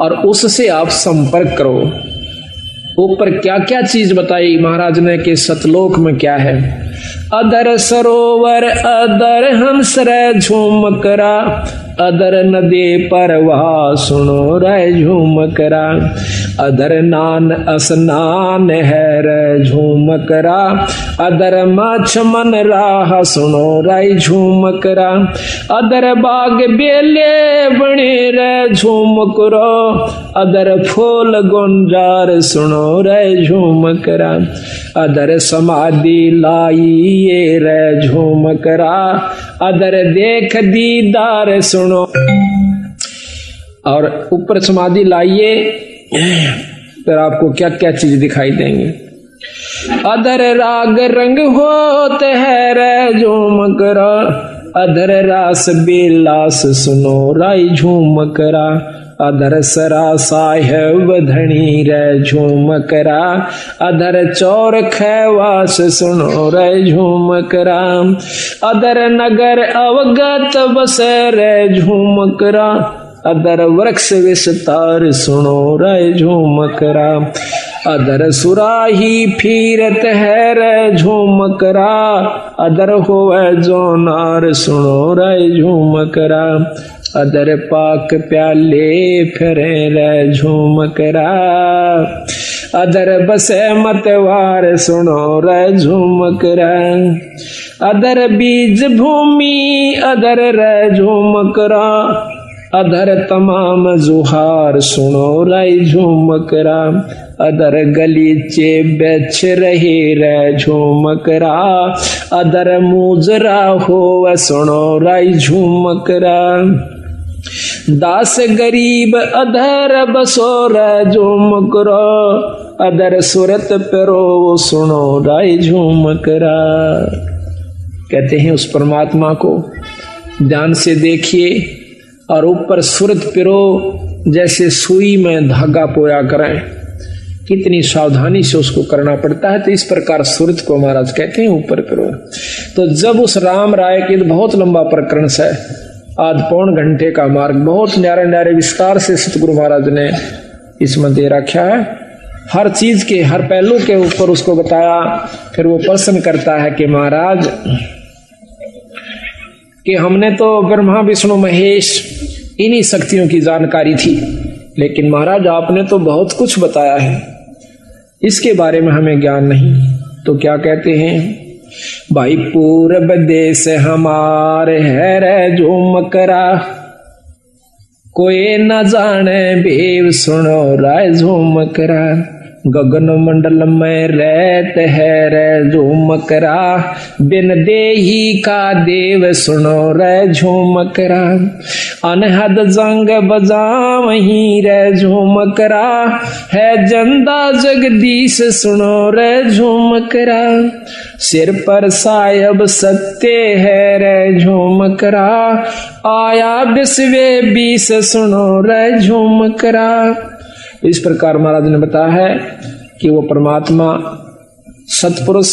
और उससे आप संपर्क करो। ऊपर क्या क्या चीज बताई महाराज ने कि सतलोक में क्या है। अदर सरोवर अदर हंस रे झूम करा, अदर नदी परवाह सुनो रे झूम करा। अदर नान स्नान है रे झूम करा, अदर माछ मन राह सुनो रे झूम करा। अदर बाग बेले बने रे झूम करो, अदर फूल गुंजार सुनो रे झूम करा। अदर समाधि लाइए रे झूम करा, अदर देख दीदार सुनो। और ऊपर समाधि लाइए फिर आपको क्या क्या चीज दिखाई देंगी। अदर राग रंग होते है रे झूम करा, अदर रास बेलास सुनो राय झूम करा। अदर सरा साहेब धनी रे झूम करा, अदर चौर खैवास सुनो रे झूम करा। अदर नगर अवगत बस रे झूम करा, अदर वृक्ष विस्तार सुनो रे झूम करा। अदर सुराही फिरत है रे झूम करा, अदर होवे जोनार सुनो रे झूम करा। अदर पाक प्याले फिरे रे झूम करा, अदर बसे मतवार सुनो रे झूम करा। अदर बीज भूमि अदर रे झूम करा, अदर तमाम जुहार सुनो रे झूम करा। अदर गलीचे बेच रहे रे झूम करा, अदर मुजरा हो सुनो रे झूम करा। दास गरीब अदर बसो रे झूम करो, अदर सुरत पेरो सुनो रे झूम करा। कहते हैं उस परमात्मा को ध्यान से देखिए और ऊपर सुरत पिरो जैसे सुई में धागा पोया करें। कितनी सावधानी से उसको करना पड़ता है। तो इस प्रकार सुरत को महाराज कहते हैं ऊपर पिरो। तो जब उस राम राय के बहुत लंबा प्रकरण से आध पौन घंटे का मार्ग बहुत न्यारे न्यारे विस्तार से सतगुरु महाराज ने इसमें दे रखा है। हर चीज के हर पहलू के ऊपर उसको बताया। फिर वो प्रश्न करता है कि महाराज कि हमने तो ब्रह्मा विष्णु महेश इन्हीं शक्तियों की जानकारी थी, लेकिन महाराज आपने तो बहुत कुछ बताया है, इसके बारे में हमें ज्ञान नहीं। तो क्या कहते हैं, भाई पूरब देश हमारे है रे झूमकरा, कोई न जाने भेव सुनो राय झूमकरा, गगन मंडल में रहते है रे झूमकरा, बिन देही का देव सुनो रे झूमकरा, अनहद जंग बजा वहीं रे झूमकरा, है जंदा जगदीश सुनो रे झूमकरा, सिर पर सायब सत्य है रे झूमकरा, आया विश्वे बीस सुनो रे झूमकरा। इस प्रकार महाराज ने बताया है कि वो परमात्मा सतपुरुष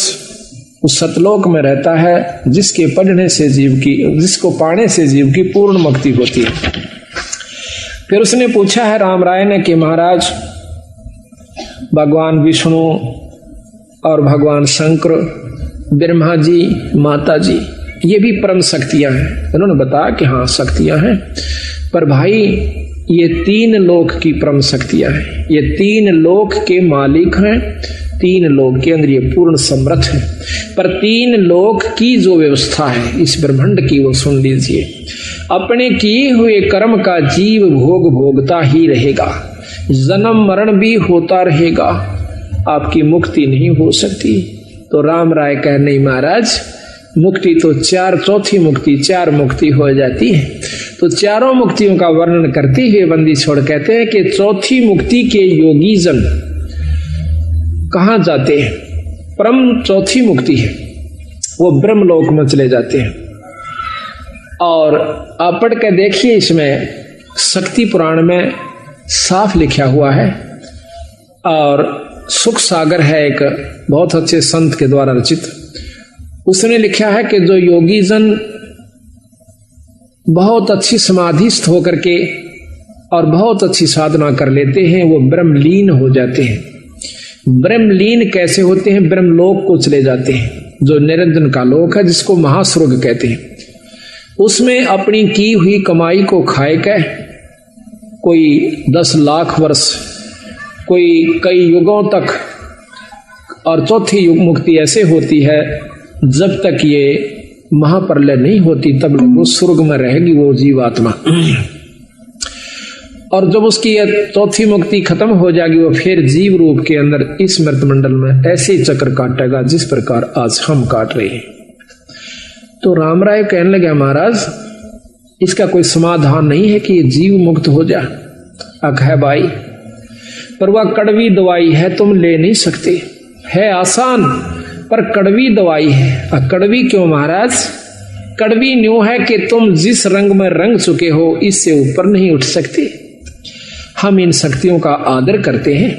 उस सतलोक में रहता है जिसके पढ़ने से जीव की, जिसको पाने से जीव की पूर्ण मुक्ति होती है। फिर उसने पूछा है राम राय ने कि महाराज भगवान विष्णु और भगवान शंकर, ब्रह्मा जी, माता जी, ये भी परम शक्तियां हैं। उन्होंने बताया कि हाँ शक्तियां हैं, पर भाई ये तीन लोक की परम शक्तियां हैं, ये तीन लोक के मालिक हैं, तीन लोक के अंदर ये पूर्ण समर्थ है। पर तीन लोक की जो व्यवस्था है इस ब्रह्मांड की, वो सुन लीजिए। अपने किए हुए कर्म का जीव भोग भोगता ही रहेगा, जन्म मरण भी होता रहेगा, आपकी मुक्ति नहीं हो सकती। तो राम राय कह नहीं महाराज, मुक्ति तो चार, चौथी मुक्ति, चार मुक्ति हो जाती है। तो चारों मुक्तियों का वर्णन करते हुए बंदी छोड़ कहते हैं कि चौथी मुक्ति के योगी जन कहाँ जाते हैं? परम चौथी मुक्ति है, वो ब्रह्मलोक में चले जाते हैं। और आप पढ़ के देखिए, इसमें शक्ति पुराण में साफ लिखा हुआ है, और सुख सागर है एक बहुत अच्छे संत के द्वारा रचित, उसने लिखा है कि जो योगी जन बहुत अच्छी समाधिस्थ होकर के और बहुत अच्छी साधना कर लेते हैं, वो ब्रह्मलीन हो जाते हैं। ब्रह्मलीन कैसे होते हैं? ब्रह्मलोक को चले जाते हैं, जो निरंजन का लोक है, जिसको महास्वर्ग कहते हैं। उसमें अपनी की हुई कमाई को खाए के कोई 10 लाख वर्ष, कोई कई युगों तक, और चौथी युग मुक्ति ऐसे होती है जब तक ये महाप्रलय नहीं होती तब वो स्वर्ग में रहेगी वो जीवात्मा। और जब उसकी यह चौथी मुक्ति खत्म हो जाएगी, वो फिर जीव रूप के अंदर इस मृत मंडल में ऐसे चक्र काटेगा जिस प्रकार आज हम काट रहे हैं। तो राम राय कहने लगे महाराज इसका कोई समाधान नहीं है कि ये जीव मुक्त हो जाए। अक है भाई, पर वह कड़वी दवाई है, तुम ले नहीं सकते। है आसान पर कड़वी दवाई है। कड़वी क्यों महाराज? कड़वी न्यू है कि तुम जिस रंग में रंग चुके हो इससे ऊपर नहीं उठ सकते। हम इन शक्तियों का आदर करते हैं,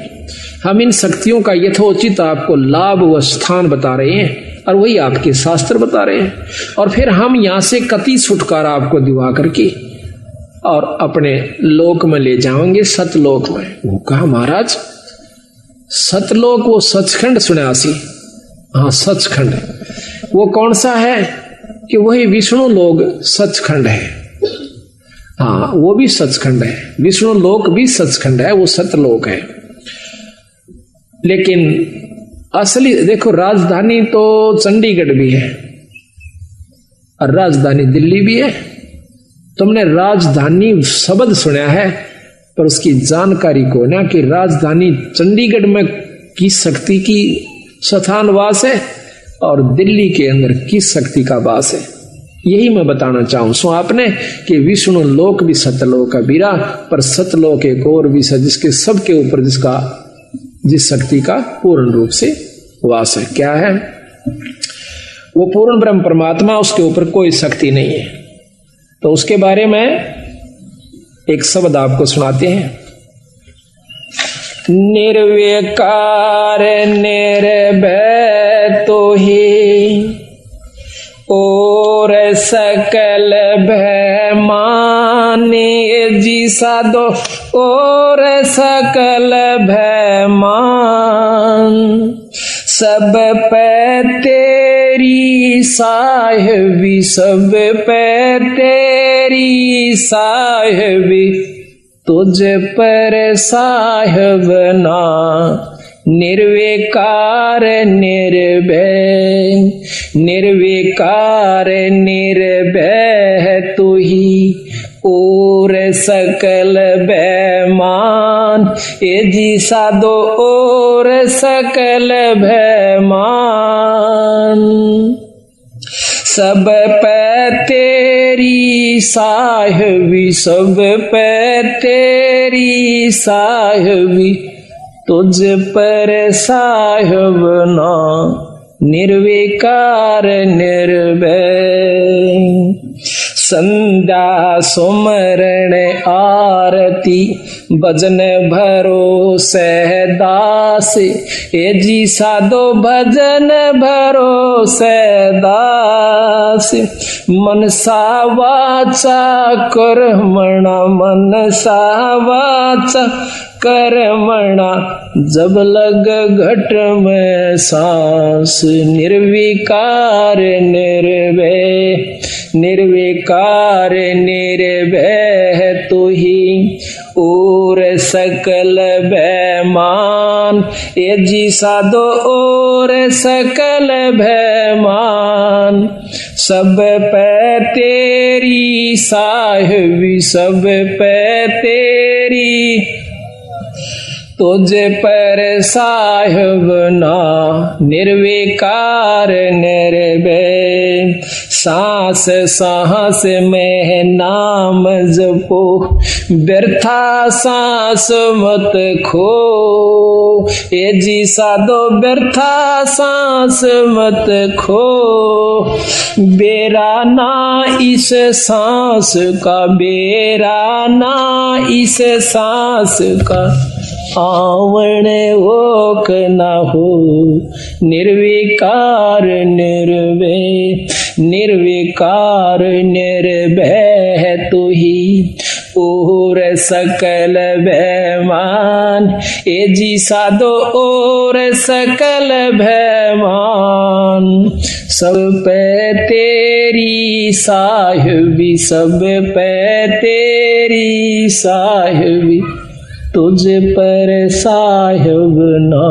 हम इन शक्तियों का यथोचित आपको लाभ व स्थान बता रहे हैं, और वही आपके शास्त्र बता रहे हैं। और फिर हम यहां से कति छुटकारा आपको दिवा करके और अपने लोक में ले जाएंगे, सतलोक में। वो कहा महाराज सतलोक, वो सचखंड सुन्यासी। हाँ सचखंड, वो कौन सा है? कि वही विष्णु लोक सचखंड है। हाँ वो भी सचखंड है, विष्णु लोक भी सचखंड है, वो सतलोक है। लेकिन असली देखो, राजधानी तो चंडीगढ़ भी है और राजधानी दिल्ली भी है। तुमने राजधानी शब्द सुना है, पर उसकी जानकारी को ना कि राजधानी चंडीगढ़ में किस शक्ति की स्थान वास है और दिल्ली के अंदर किस शक्ति का वास है, यही मैं बताना चाहूं। सो आपने कि विष्णु लोक भी सतलोक है बीरा, पर सतलोक एक और भी है जिसके सबके ऊपर जिस शक्ति का पूर्ण रूप से वास है। क्या है वो? पूर्ण ब्रह्म परमात्मा, उसके ऊपर कोई शक्ति नहीं है। तो उसके बारे में एक शब्द आपको सुनाते हैं। निर्विकार निर्भय तो ही और सकल भय माने जी साधो, और सकल भय मान सब पे तेरी तेरी साहिबी, सब पे तेरी साहिबी, तुझ पर साहिब ना, निर्विकार निर्भय, निर्विकार निर्भय तू ही और सकल बेमान, ए जी साधो और सकल बेमान। सब पे तेरी साहिबी, सब पे तेरी साहिबी, तुझ पर साहिब ना, निर्विकार निर्भय। संध्या सुमरण आरती भजन भरोसे दास, ए जी साधो भजन भरोसे दास। मनसा वाचा कर्मणा, मनसा वाचा कर्मणा, जब लग घट में सांस, निर्विकार निर्भय, निर्विकार निर्भय तू ही और सकल बेमान, ए जी साधो और सकल बेमान। सब पे तेरी साहिबी, सब पे तेरी, तुझ पर साहिब ना, निर्विकार निर्भय। सांस सांस में नाम जपो, व्यर्था सांस मत खो, ए जी साधो व्यर्था सांस मत खो। बेरा ना इस सांस का, बेरा ना इस सांस का, आवण ओक न हो, निर्विकार निर्भय, निर्विकार निर्भय तू ही और सकल बेमान, ए जी साधो और सकल बेमान। सब पे तेरी साहिबी, सब पे तेरी साहिबी, तुझ पर साहिब ना,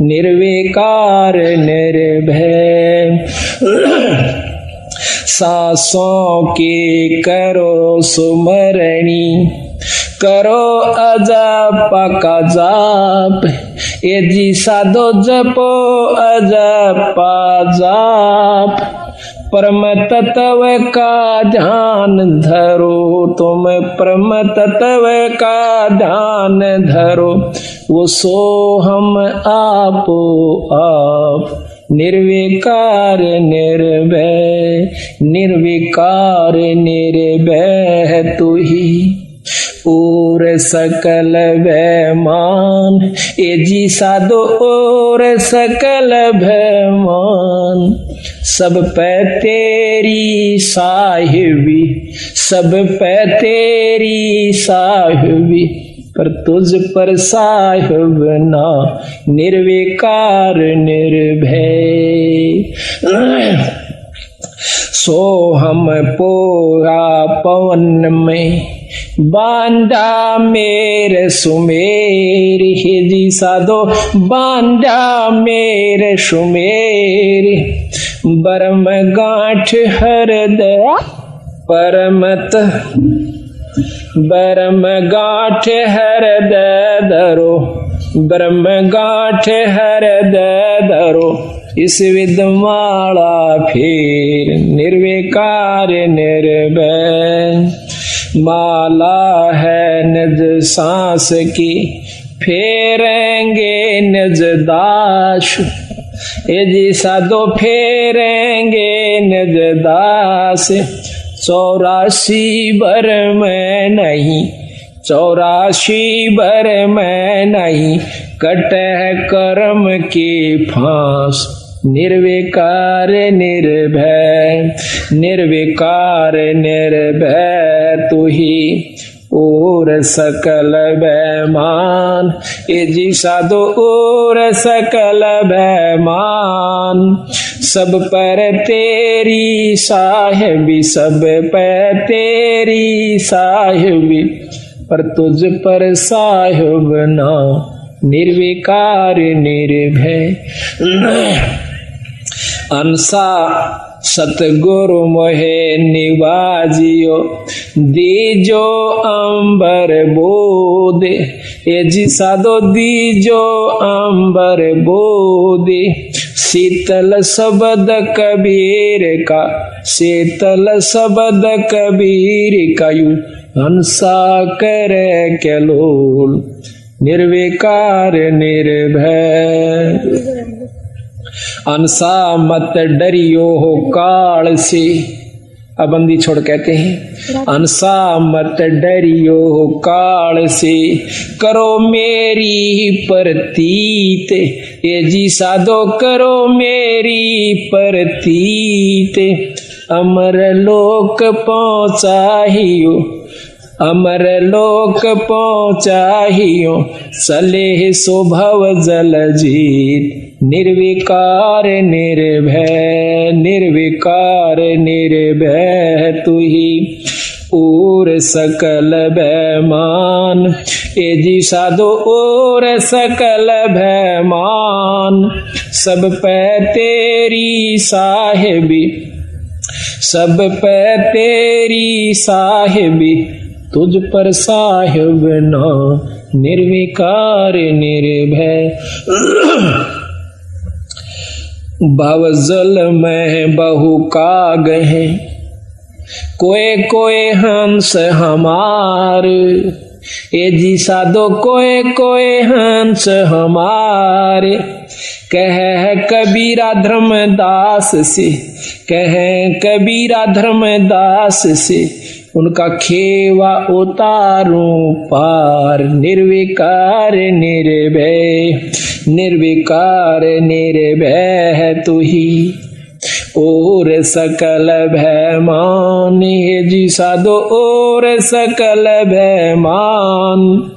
निर्विकार निर्भय। सांसों के करो सुमरणी, करो अजप का जाप, ए जी साधो जपो अजप जाप। परम तत्व का ध्यान धरो, तुम परम तत्व का ध्यान धरो, वो सो हम आपो आप, निर्विकार निर्भय, निर्विकार निर्भय तू ही और सकल बेमान, ए जी साधो और सकल बेमान। सब पे तेरी साहिबी, सब पे तेरी साहिबी, पर तुझ पर साहिब ना, निर्विकार निर्भय। सो हम पोया पवन में, बांधा मेरे सुमेर, हे जी साधो बांधा मेरे सुमेर। बरम गांठ हृदय परमत, बरम गांठ हृदय धरो, ब्रह्म गांठ हृदय धरो। इस विद्यमाला फिर निर्विकार निर्भय। माला है निज सांस की, फेरेंगे निज दास, ए जी साधो फेरेंगे निज दास। 84 भर में नहीं, 84 भर में नहीं, कटे कर्म की फांस। निर्विकार निर्भय, निर्विकार निर्भय तू ही और सकल बेमान, ए जी साधो और सकल बेमान। सब पर तेरी साहिबी, सब पर तेरी साहिबी, पर तुझ पर साहिब ना, निर्विकार निर्भय। अंसा सतगुरु मोहे निवाजियो, दीजो अंबर बोदे, ए जी साधो दीजो अंबर बोदे। शीतल शब्द कबीर का, शीतल शब्द कबीर का, यू हंसा करे केलोल, निर्विकार निर्भय। अंसा मत डरियो हो काल से, अब बंदी छोड़ कहते हैं, अंसा मत डरियो हो काल से, करो मेरी प्रतीत, ये जी साधो करो मेरी प्रतीत। अमर लोक पहुँचाहियो, अमर लोक पहुँचाहियो, सलेह स्वभाव जल जीत। निर्विकार निर्भय, निर्विकार निर्भय तू ही और सकल भयमान, ए जी साधो और सकल भयमान। सब पे तेरी साहिबी, सब पे तेरी साहिबी, तुझ पर साहिब ना, निर्विकार निर्भय। भवजल में बहु काग हैं, कोए कोए हंस हमार, ए जी साधो कोए कोए हंस हमारे। कह कबीरा धर्मदास से, कह कबीरा धर्मदास से, उनका खेवा उतारूं पार। निर्विकार निर्भय, निर्विकार निर्भय है तू ही और सकल भयमान, हे जी साधो और सकल भयमान।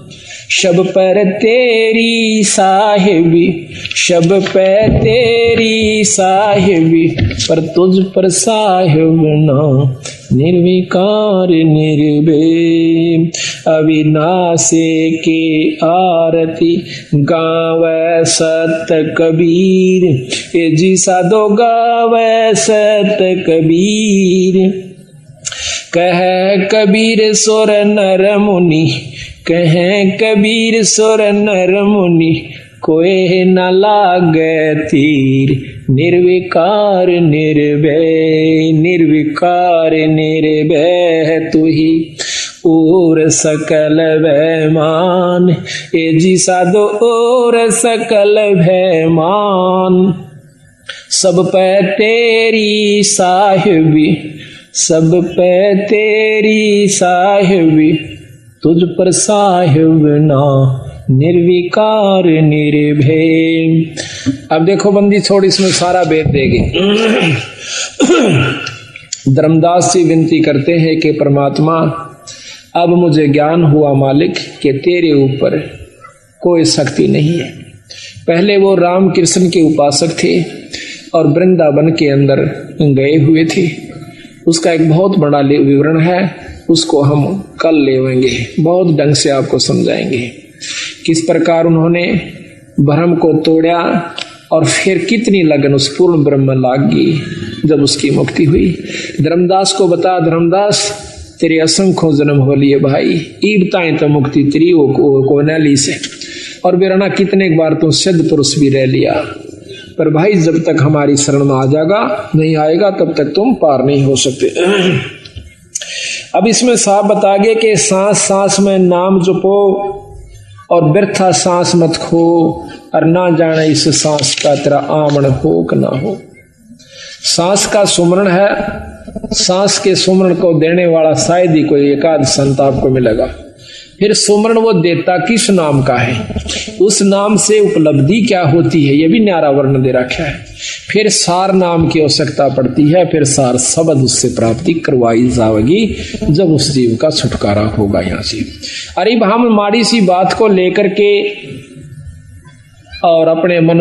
शब पर तेरी साहिबी, शब पे तेरी साहिबी, पर तुझ पर साहिब ना, निर्विकार निर्भय। अविनाशी की आरती गावे सत कबीर, ए जी साधो गावे सत कबीर। कह कबीर सुर नर मुनि, कह कबीर सुर नर मुनि, कोई न लागे तीर। निर्विकार निर्भय, निर्विकार निर्भय तू ही और सकल भयमान, ए जी साधो और सकल भयमान। सब पे तेरी साहिबी, सब पे तेरी साहिबी, तुझ पर साहिब ना, निर्विकार निर्भय। अब देखो बंदी छोड़, इसमें सारा वेद देगी। धर्मदास जी विनती करते हैं कि परमात्मा अब मुझे ज्ञान हुआ मालिक कि तेरे ऊपर कोई शक्ति नहीं है। पहले वो राम कृष्ण के उपासक थे और वृंदावन के अंदर गए हुए थे। उसका एक बहुत बड़ा विवरण है, उसको हम कल लेवेंगे, बहुत ढंग से आपको समझाएंगे किस प्रकार उन्होंने भ्रम को तोड़ा और फिर कितनी लगन उस पूर्ण ब्रह्म लागी जब उसकी मुक्ति हुई। धर्मदास को बता, धर्मदास तेरे असंख्यों जन्म हो लिए भाई, ईबताएं तो मुक्ति तेरी को न ली से, और बेराना कितने बार तो सिद्ध पुरुष भी रह लिया, पर भाई जब तक हमारी शरण में आ जाएगा नहीं आएगा तब तक तुम पार नहीं हो सकते। अब इसमें साफ बता गए कि सांस सांस में नाम जपो और व्यर्था सांस मत खो, और ना जाने इस सांस का तेरा आमन हो कि ना हो। सांस का सुमरण है, सांस के सुमरण को देने वाला शायद ही कोई एकाध संत आपको मिलेगा। फिर सुमरण वो देता किस नाम का है, उस नाम से उपलब्धि क्या होती है, ये भी न्यारा वर्ण दे रखा है। फिर सार नाम की आवश्यकता पड़ती है, फिर सार शब्द उससे प्राप्ति करवाई जाएगी जब उस जीव का छुटकारा होगा यहाँ से। अरे हम माड़ी सी बात को लेकर के और अपने मन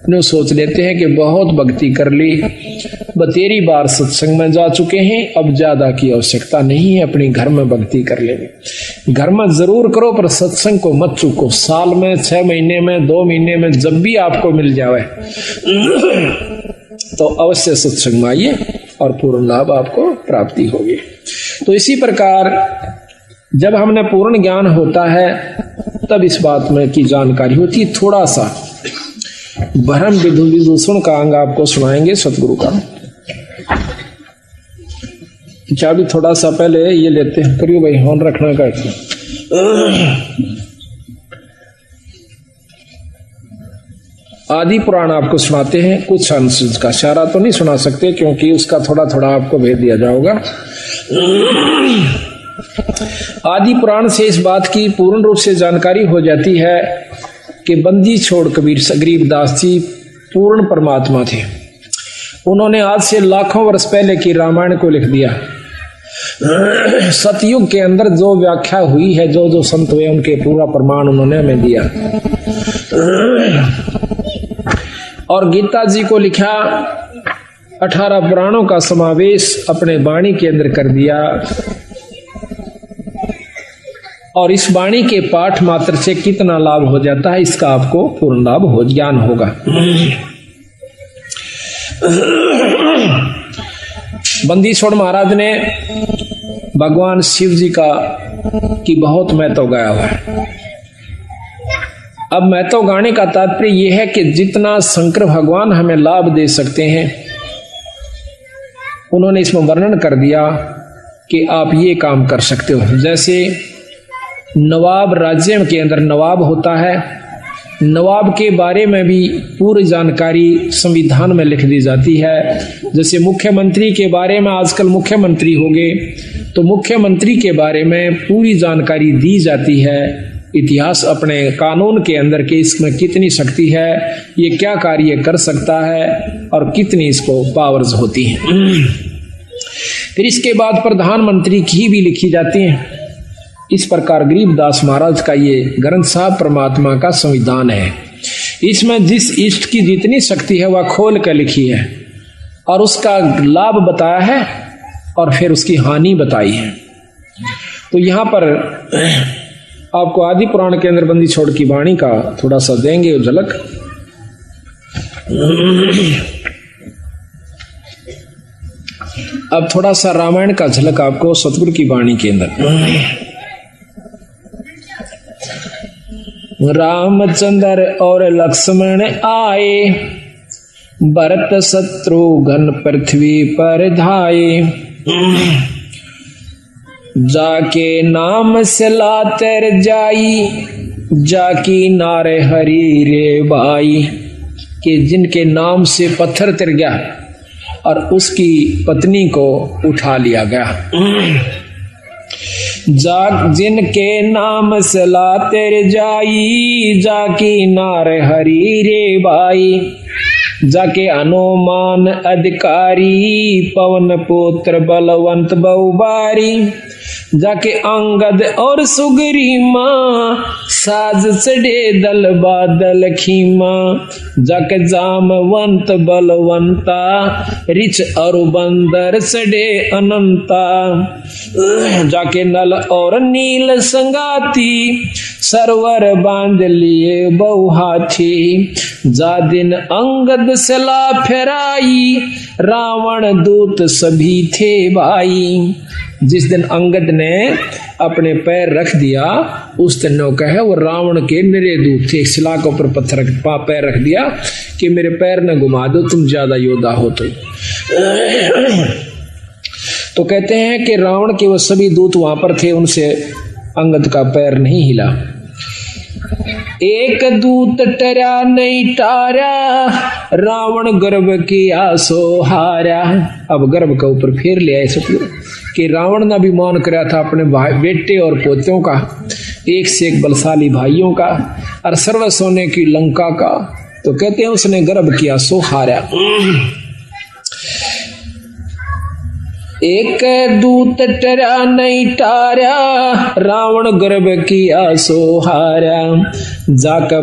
में सोच लेते हैं कि बहुत भक्ति कर ली, बतेरी बार सत्संग में जा चुके हैं, अब ज्यादा की आवश्यकता नहीं है, अपनी घर में भक्ति कर लेंगे। घर में जरूर करो पर सत्संग को मत चूको। साल में 6 महीने में 2 महीने में जब भी आपको मिल जाए तो अवश्य सत्संग में आइए और पूर्ण लाभ आपको प्राप्ति होगी। तो इसी प्रकार जब हमने पूर्ण ज्ञान होता है तब इस बात में की जानकारी होती। थोड़ा सा भ्रम विदूषण का अंग आपको सुनाएंगे सतगुरु का। चाबी थोड़ा सा पहले ये लेते हैं, करियो भाई, हॉर्न रखना का। आदि पुराण आपको सुनाते हैं, कुछ अंश का, सारा तो नहीं सुना सकते क्योंकि उसका थोड़ा थोड़ा आपको भेज दिया जाएगा। आदि पुराण से इस बात की पूर्ण रूप से जानकारी हो जाती है कि बंदी छोड़ कबीर गरीबदास जी पूर्ण परमात्मा थे। उन्होंने आज से लाखों वर्ष पहले की रामायण को लिख दिया। सतयुग के अंदर जो व्याख्या हुई है, जो जो संत हुए उनके पूरा प्रमाण उन्होंने हमें दिया। और गीता जी को लिखा, 18 पुराणों का समावेश अपने वाणी के अंदर कर दिया। और इस वाणी के पाठ मात्र से कितना लाभ हो जाता है इसका आपको पूर्ण लाभ हो ज्ञान होगा। बंदीछोड़ महाराज ने भगवान शिव जी की बहुत महत्व गाया हुआ है। अब महत्व गाने का तात्पर्य यह है कि जितना शंकर भगवान हमें लाभ दे सकते हैं उन्होंने इसमें वर्णन कर दिया कि आप ये काम कर सकते हो। जैसे नवाब राज्य के अंदर नवाब होता है, नवाब के बारे में भी पूरी जानकारी संविधान में लिख दी जाती है। जैसे मुख्यमंत्री के बारे में, आजकल मुख्यमंत्री हो गए तो मुख्यमंत्री के बारे में पूरी जानकारी दी जाती है। इतिहास अपने कानून के अंदर के इसमें कितनी शक्ति है, ये क्या कार्य कर सकता है और कितनी इसको पावर्स होती हैं। फिर इसके बाद प्रधानमंत्री की भी लिखी जाती है। इस प्रकार गरीबदास महाराज का ये ग्रंथ साहब परमात्मा का संविधान है। इसमें जिस इष्ट की जितनी शक्ति है वह खोल कर लिखी है और उसका लाभ बताया है और फिर उसकी हानि बताई है। तो यहाँ पर आपको आदि पुराण के अंदर बंदीछोड़ की वाणी का थोड़ा सा देंगे झलक। अब थोड़ा सा रामायण का झलक आपको सतगुरु की वाणी के अंदर। रामचंद्र और लक्ष्मण आए, भरत शत्रुघ्न पृथ्वी पर धाये, जाके नाम से लातर जाई, जाकी नारे हरी रे भाई। कि जिनके नाम से पत्थर तिर गया और उसकी पत्नी को उठा लिया गया। जिनके नाम से लाते जाई, जाकी नार हरी रे भाई। जाके हनुमान अधिकारी, पवन पुत्र बलवंत बहुबारी। जाके अंगद और सुग्रीमा, साज चढ़े दल बादल खीमा। जाके जामवंत बलवंता, रिच और बंदर चढ़े अनंता। जाके नल और नील संगाती, सरवर बांध लिए बहु हाथी। जा दिन अंगद सला फेराई, रावण दूत सभी थे भाई। जिस दिन अंगद ने अपने पैर रख दिया उस दिन नौ कहे वो रावण के निरे दूत थे। शिला के ऊपर पत्थर पैर रख दिया कि मेरे पैर न घुमा दो, तुम ज्यादा योद्धा हो। तो कहते हैं कि रावण के वो सभी दूत वहां पर थे, उनसे अंगद का पैर नहीं हिला। एक दूत टरा नहीं टारा, रावण गर्भ की आसो हारा। अब गर्भ का ऊपर फेर ले आए सतगुरु कि रावण ने अभिमान कराया था अपने भाई बेटे और पोतों का, एक से एक बलशाली भाइयों का और सर्व सोने की लंका का। तो तो कहते हैं उसने गर्भ किया सो हारा। एक दूत टरा नहीं टारा, रावण गर्भ किया सो हारा। जाक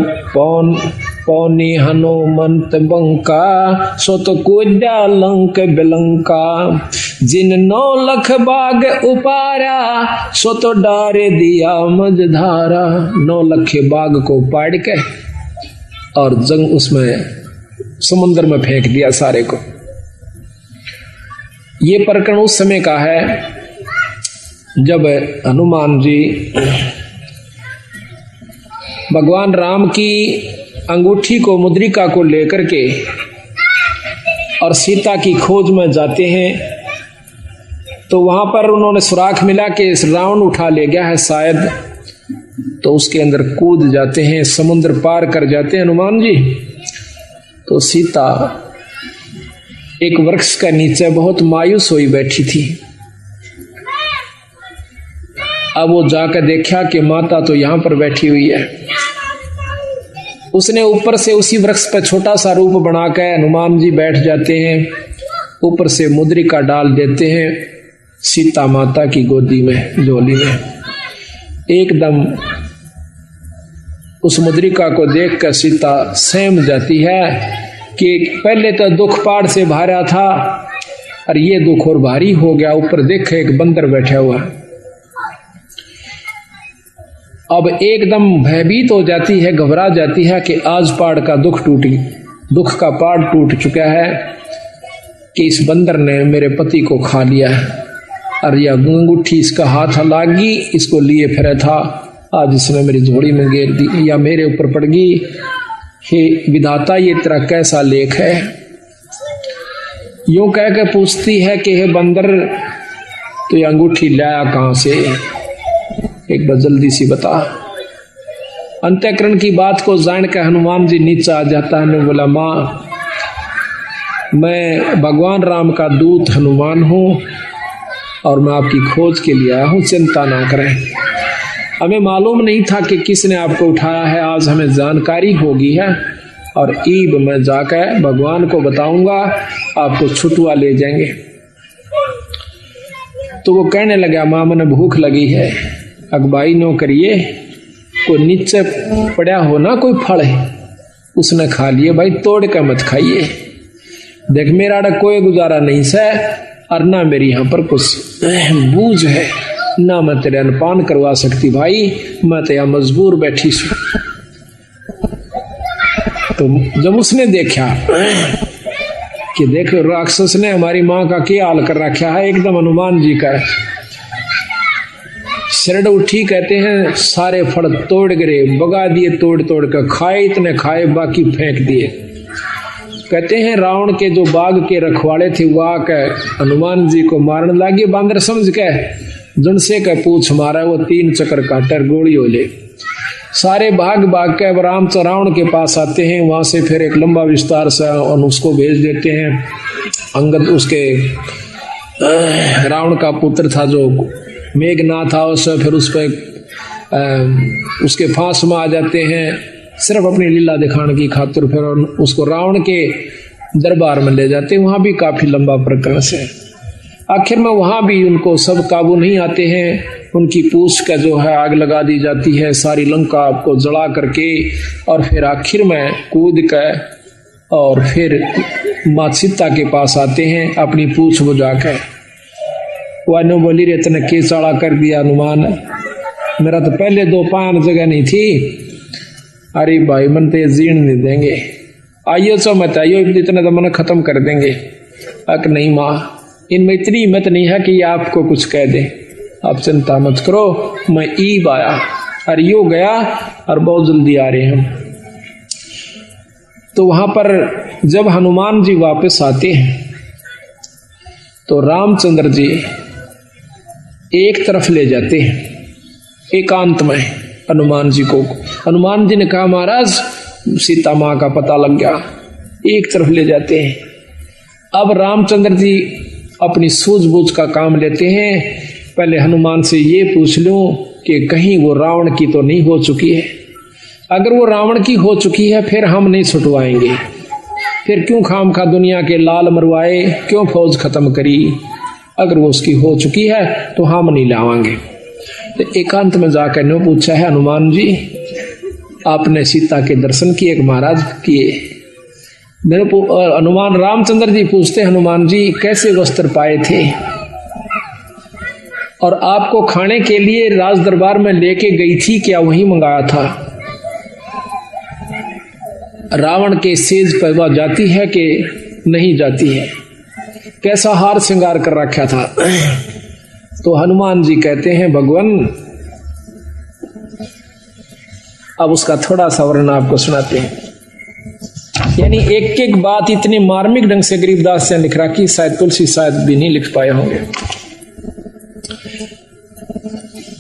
पौनी हनुमंत बंका, सो तो कूदा लंक बिलंका। जिन 9 लख बाग उपारा, सो तो डारे दिया मझधारा। 9 लख बाग को पाड़ के और जंग उसमें समुद्र में फेंक दिया सारे को। ये प्रकरण उस समय का है जब हनुमान जी भगवान राम की अंगूठी को, मुद्रिका को लेकर के और सीता की खोज में जाते हैं। तो वहां पर उन्होंने सुराख मिला कि रावण उठा ले गया है शायद, तो उसके अंदर कूद जाते हैं, समुद्र पार कर जाते हैं हनुमान जी। तो सीता एक वृक्ष का नीचे बहुत मायूस हुई बैठी थी। अब वो जाकर देखा कि माता तो यहां पर बैठी हुई है। उसने ऊपर से उसी वृक्ष पर छोटा सा रूप बनाकर हनुमान जी बैठ जाते हैं, ऊपर से मुद्रिका डाल देते हैं सीता माता की गोदी में, झोली में। एकदम उस मुद्रिका को देखकर सीता सहम जाती है कि पहले तो दुख पाड़ से भरा था और ये दुख और भारी हो गया। ऊपर देखे एक बंदर बैठा हुआ, अब एकदम भयभीत हो जाती है, घबरा जाती है कि आज पाड़ का दुख का पाड़ टूट चुका है कि इस बंदर ने मेरे पति को खा लिया है और यह अंगूठी इसका हाथ लागी, इसको लिए फिर था, आज इसने मेरी झोली में घेर दी या मेरे ऊपर पड़ गई। हे विधाता, ये तेरा कैसा लेख है। यूं कह के पूछती है कि हे बंदर, तो ये अंगूठी लाया कहां से, एक बार जल्दी सी बता। अंतःकरण की बात को जान के हनुमान जी नीचे आ जाता है। बोला, माँ मैं भगवान राम का दूत हनुमान हूं और मैं आपकी खोज के लिए आया हूं, चिंता ना करें। हमें मालूम नहीं था कि किसने आपको उठाया है, आज हमें जानकारी होगी है और ईब मैं जाकर भगवान को बताऊंगा, आपको छुटवा ले जाएंगे। तो वो कहने लगा, माँ मैंने भूख लगी है, अगबाई नो करिए, कोई नीचे पड़ा हो ना कोई फल उसने खा लिए, भाई तोड़ के मत खाइए। देख मेरा कोई गुजारा नहीं से और ना मेरी यहाँ पर कुछ बूझ है, ना मैं तेरे अनपान करवा सकती भाई, मैं तो यहाँ मजबूर बैठी सू। तो जब उसने देखा कि देखो राक्षस ने हमारी माँ का क्या हाल कर रखा है, एकदम हनुमान जी का शरण उठी। कहते हैं सारे फल तोड़ गिरे, बगा दिए, तोड़ तोड़ कर खाए, इतने खाए बाकी फेंक दिए। कहते हैं रावण के जो बाग के रखवाड़े थे वो आकर हनुमान जी को मारने लगे, बांदर समझ के जुनसे का पूछ मारा, वो 3 चक्कर काटर गोली हो ले। सारे भाग भाग के राम तो रावण के पास आते हैं, वहां से फिर एक लंबा विस्तार से उसको भेज देते हैं। अंगद उसके रावण का पुत्र था जो मेघनाथ था, उससे फिर उस पर उसके फांस में आ जाते हैं, सिर्फ अपनी लीला दिखाने की खातिर। फिर उसको रावण के दरबार में ले जाते हैं, वहां भी काफी लंबा प्रकरण है। आखिर में वहां भी उनको सब काबू नहीं आते हैं, उनकी पूछ का जो है आग लगा दी जाती है, सारी लंका आपको जला करके, और फिर आखिर में कूद कर और फिर माँ सीता के पास आते हैं अपनी पूछ बुझाकर। वानो बोली रे तने के चाड़ा कर दिया हनुमान, मेरा तो पहले 2 पान जगह नहीं थी। अरे भाई मन तो ये जीर्ण नहीं देंगे, आइयो सो मत आइयो, इतना तो मन खत्म कर देंगे। अक नहीं माँ, इनमें इतनी हिम्मत नहीं है कि आपको कुछ कह दे, आप चिंता मत करो, मैं ईब आया और यो गया और बहुत जल्दी आ रहे हैं हम। तो वहां पर जब हनुमान जी वापस आते हैं तो रामचंद्र जी एक तरफ ले जाते हैं एकांत में हनुमान जी को। हनुमान जी ने कहा महाराज सीता माँ का पता लग गया, एक तरफ ले जाते हैं। अब रामचंद्र जी अपनी सूझबूझ का काम लेते हैं, पहले हनुमान से ये पूछ लूं कि कहीं वो रावण की तो नहीं हो चुकी है। अगर वो रावण की हो चुकी है फिर हम नहीं छुटवाएंगे, फिर क्यों खाम खा दुनिया के लाल मरवाए, क्यों फौज खत्म करी। अगर वो उसकी हो चुकी है तो हम नहीं लावांगे। तो एकांत में जाकर ने पूछा है, हनुमान जी आपने सीता के दर्शन किए महाराज? किए। हनुमान रामचंद्र जी पूछते, हनुमान जी कैसे वस्त्र पाए थे और आपको खाने के लिए राज दरबार में लेके गई थी, क्या वही मंगाया था? रावण के सेज पर वह जाती है कि नहीं जाती है? कैसा हार श्रृंगार कर रखा था? तो हनुमान जी कहते हैं, भगवान अब उसका थोड़ा सा वर्णन आपको सुनाते हैं। यानी एक एक बात इतनी मार्मिक ढंग से गरीबदास से लिख रखी, शायद तुलसी शायद भी नहीं लिख पाए होंगे।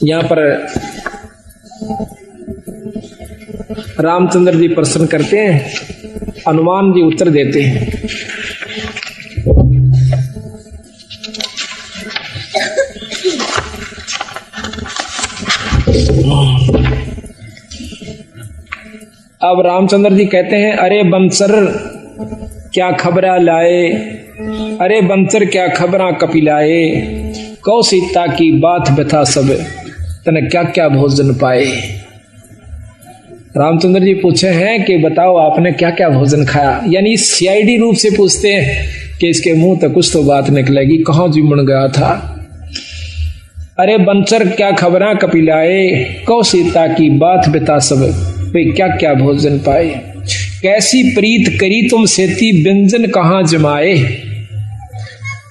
यहां पर रामचंद्र जी प्रश्न करते हैं, हनुमान जी उत्तर देते हैं। अब रामचंद्र जी कहते हैं, अरे बंसर क्या खबरा लाए, अरे बंसर क्या खबरा कपिलाए, कौ सीता की बात बता सब, तने क्या क्या भोजन पाए। रामचंद्र जी पूछे हैं कि बताओ आपने क्या क्या भोजन खाया। यानी सीआईडी रूप से पूछते हैं कि इसके मुंह तक कुछ तो बात निकलेगी, कहां जीवन गया था। अरे बंसर क्या खबरा कपिलाए, कौ सीता की बात बता सब, वे क्या क्या भोजन पाए। कैसी प्रीत करी तुम सेती, व्यंजन कहां जमाए,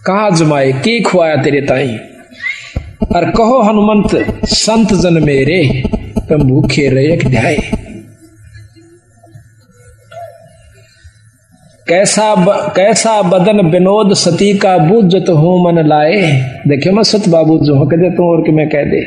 कहां जमाए, के खुआया तेरे ताई। और कहो हनुमंत संत जन मेरे, तुम भूखे रहे ध्याए। कैसा बदन विनोद सती का, बुझत हो मन लाए। देखे मैं सत बाबू जो कह दे तू और कि मैं कह दे।